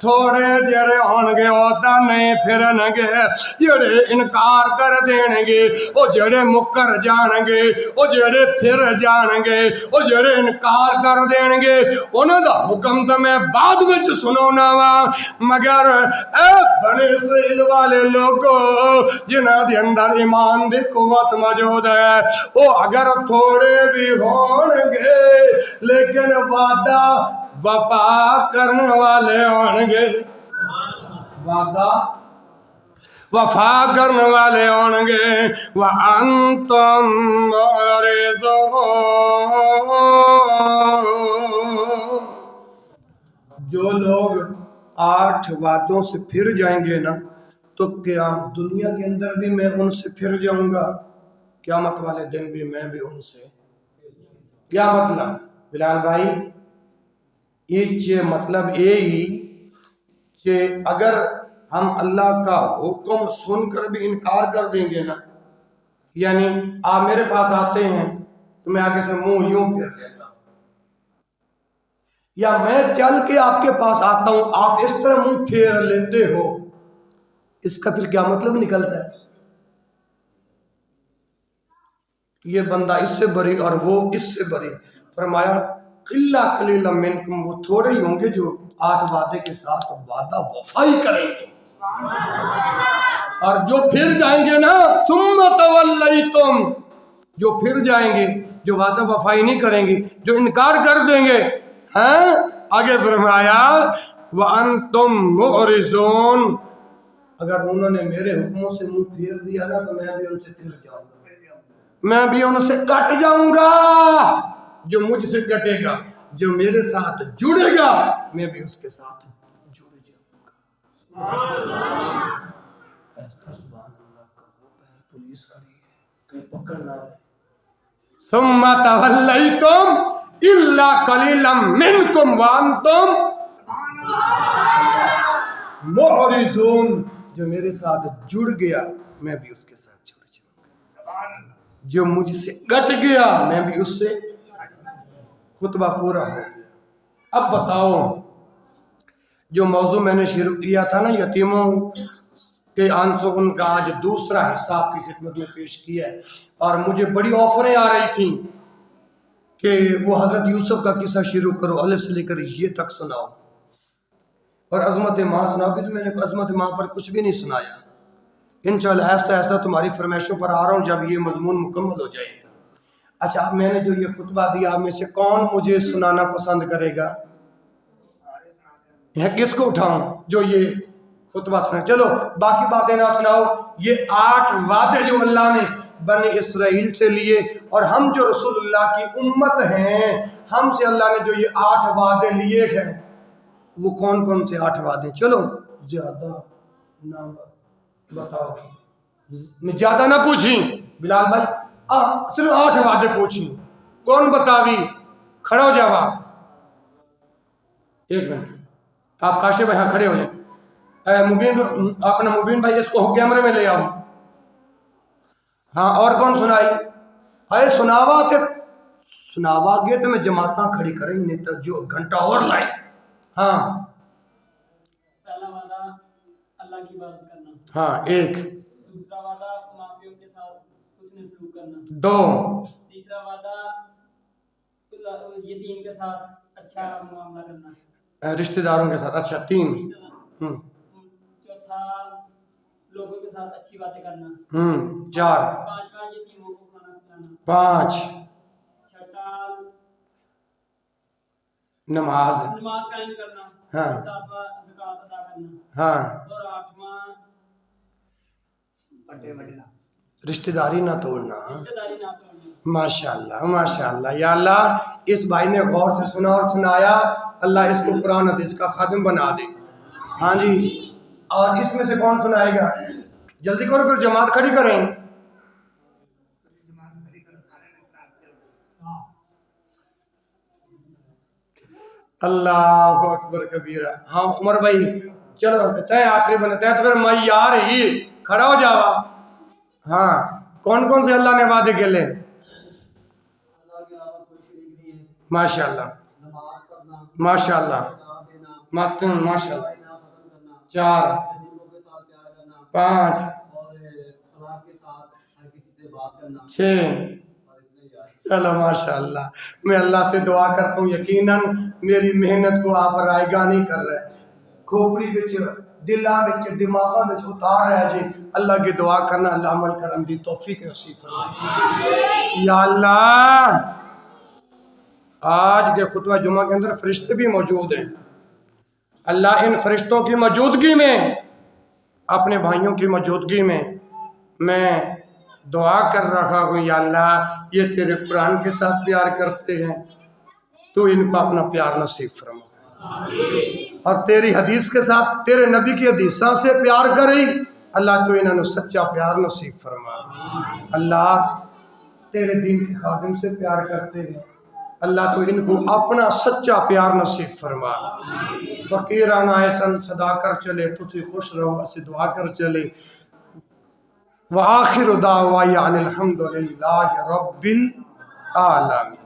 تھوڑے جڑے ہون گے اودا نہیں پھرن گے جڑے انکار کر دین گے او جڑے مکر جان گے او جڑے پھر جان گے او جڑے انکار کر دین گے انہاں دا حکم تے میں بعد وچ سناونا وا مگر اے بنی اسرائیل والے لوگو جنہاں دے اندر ایمان دی قوت موجود ہے او اگر تھوڑے بھی ہون گے لیکن وعدہ وفا کرنے والے ہوں گے وعدہ وفا کرنے والے ہوں گے وَأَنْتُمْ مُعْرِضُونَ جو لوگ 8 وعدوں سے پھر جائیں گے نا تو دنیا کے اندر بھی میں ان سے پھر جاؤں گا قیامت والے دن بھی میں بھی ان سے کیا مطلب بلال بھائی یہ مطلب یہی کہ اگر ہم اللہ کا حکم سن کر بھی انکار کر دیں گے نا یعنی آپ میرے پاس آتے ہیں تو میں آگے سے منہ یوں پھیر لیتا ہوں یا میں چل کے آپ کے پاس آتا ہوں آپ اس طرح منہ پھیر لیتے ہو اس کا پھر کیا مطلب نکلتا ہے یہ بندہ اس سے بری اور وہ اس سے بری فرمایا قلّہ قلیلا منکم وہ تھوڑے ہی ہوں گے جو 8 وعدے کے ساتھ وعدہ وفائی کریں گے اور جو پھر جائیں گے نا ثم تولیتم جو پھر جائیں گے جو وعدہ وفائی نہیں کریں گے جو انکار کر دیں گے ہاں آگے فرمایا وَأَنْتُمْ مُعْرِضُونَ اگر انہوں نے میرے حکموں سے منہ پھیر دیا نا تو میں بھی ان سے پھر جاؤں گا میں بھی ان سے کٹ جاؤں گا جو مجھ سے کٹے گا جو میرے ساتھ جڑے گا میں بھی اس کے ساتھ جڑ جاؤں گا سبحان اللہ پولیس کھڑی ہے کہیں پکڑ نہ لے ثم تولیتم الا قلیلا منکم وانتم محرزون، جو میرے ساتھ جڑ گیا میں بھی اس کے ساتھ جڑ جاؤں گا، جو مجھ سے کٹ گیا میں بھی اس سے۔ خطبہ پورا ہو گیا۔ اب بتاؤ، جو موضوع میں نے شروع کیا تھا نا یتیموں کے آنسو، ان کا آج دوسرا حصہ آپ کی خدمت میں پیش کیا ہے، اور مجھے بڑی آفریں آ رہی تھیں کہ وہ حضرت یوسف کا قصہ شروع کرو، الف سے لے کر یہ تک سناؤ، اور عظمت ماں سناؤ بھی، تو میں نے عظمت ماں پر کچھ بھی نہیں سنایا۔ انشاءاللہ ایسا ایسا تمہاری فرمائشوں پر آ رہا ہوں جب یہ مضمون مکمل ہو جائے گا۔ اچھا، اب میں نے جو یہ خطبہ دیا، آپ میں سے کون مجھے سنانا پسند کرے گا؟ کس کو اٹھاؤں جو یہ خطبہ سنا؟ چلو باقی باتیں نہ سناؤ، یہ 8 وعدے جو اللہ نے بنی اسرائیل سے لیے، اور ہم جو رسول اللہ کی امت ہیں، ہم سے اللہ نے جو یہ 8 وعدے لیے ہیں، وہ کون کون سے 8 وعدے؟ چلو زیادہ نہ بتاؤ، میں زیادہ نہ پوچھیں بلال بھائی، صرف 8 وعدے پوچھیں، کون بتاوی؟ کھڑا ہو جاوا، 1 منٹ، آپ کاشف بھائی ہاں کھڑے ہو جائیں، مبین بھائی اس کو کیمرے میں لے آؤ۔ ہاں، اور کون سنائی؟ ہائے سناوا گے تو میں جماعتاں کھڑی کریں، نہیں تو جو گھنٹہ اور لائے۔ ہاں، پہلا وعدہ اللہ کی عبادت کرنا، ہاں 1، دوسرا وعدہ ماں باپ کے ساتھ حسن سلوک کرنا، 2، تیسرا وعدہ یتیم کے ساتھ اچھا معاملہ کرنا، رشتہ داروں کے ساتھ اچھا، 3، چوتھا لوگوں کے ساتھ اچھی باتیں کرنا، 4، پانچواں یتیموں کو کھانا کھلانا، 5، چھٹا نماز، نماز قائم کرنا، ہاں، ساتواں زکوٰۃ ادا کرنا، ہاں، اور 8واں رشتہ داری نہ توڑنا۔ رشتہ داری نہ توڑنا۔ ماشاءاللہ ماشاءاللہ، یا اللہ اس بھائی نے غور سے سنا اور سنایا، اللہ اس کو قرآن حدیث کا خادم بنا دے۔ ہاں جی، اور اس میں سے کون سنائے گا؟ جلدی کرو، پھر جماعت کھڑی کریں۔ اللہ اکبر کبیرہ۔ ہاں عمر بھائی چلو، تے آخری بنتے ہیں تو پھر میں یار ہی کھڑا ہو جاوا۔ ہاں، کون کون سے اللہ نے وعدے کے لے؟ ماشاءاللہ ماشاءاللہ ماشاءاللہ، 4، 5، 6، چلو ماشاءاللہ۔ میں اللہ سے دعا کرتا ہوں، یقیناً میری محنت کو آپ رائے گاہ نہیں کر رہے، کھوپڑی بچ دلاں وچ دماغاں وچ اتار رہے جی۔ اللہ کی دعا کرنا، اللہ عمل کرن دی توفیق نصیب فرمائے یا اللہ۔ آج کے خطبہ جمعہ کے اندر فرشتے بھی موجود ہیں، اللہ ان فرشتوں کی موجودگی میں، اپنے بھائیوں کی موجودگی میں دعا کر رہا ہوں، یا اللہ یہ تیرے قرآن کے ساتھ پیار کرتے ہیں، تو ان کو اپنا پیار نصیب فرما، اور تیری حدیث کے ساتھ، تیرے نبی کی حدیثاں سے پیار کریں، اللہ تو انہوں نے سچا پیار نصیب فرما۔ اللہ تیرے دین کے خادم سے پیار کرتے ہیں، اللہ تو ان کو اپنا سچا پیار نصیب فرما۔ فقیرانہ احسن صدا کر چلے، تجھے خوش رہو اسے دعا کر چلے۔ وآخر دعوانا ان الحمد للہ رب العالمین۔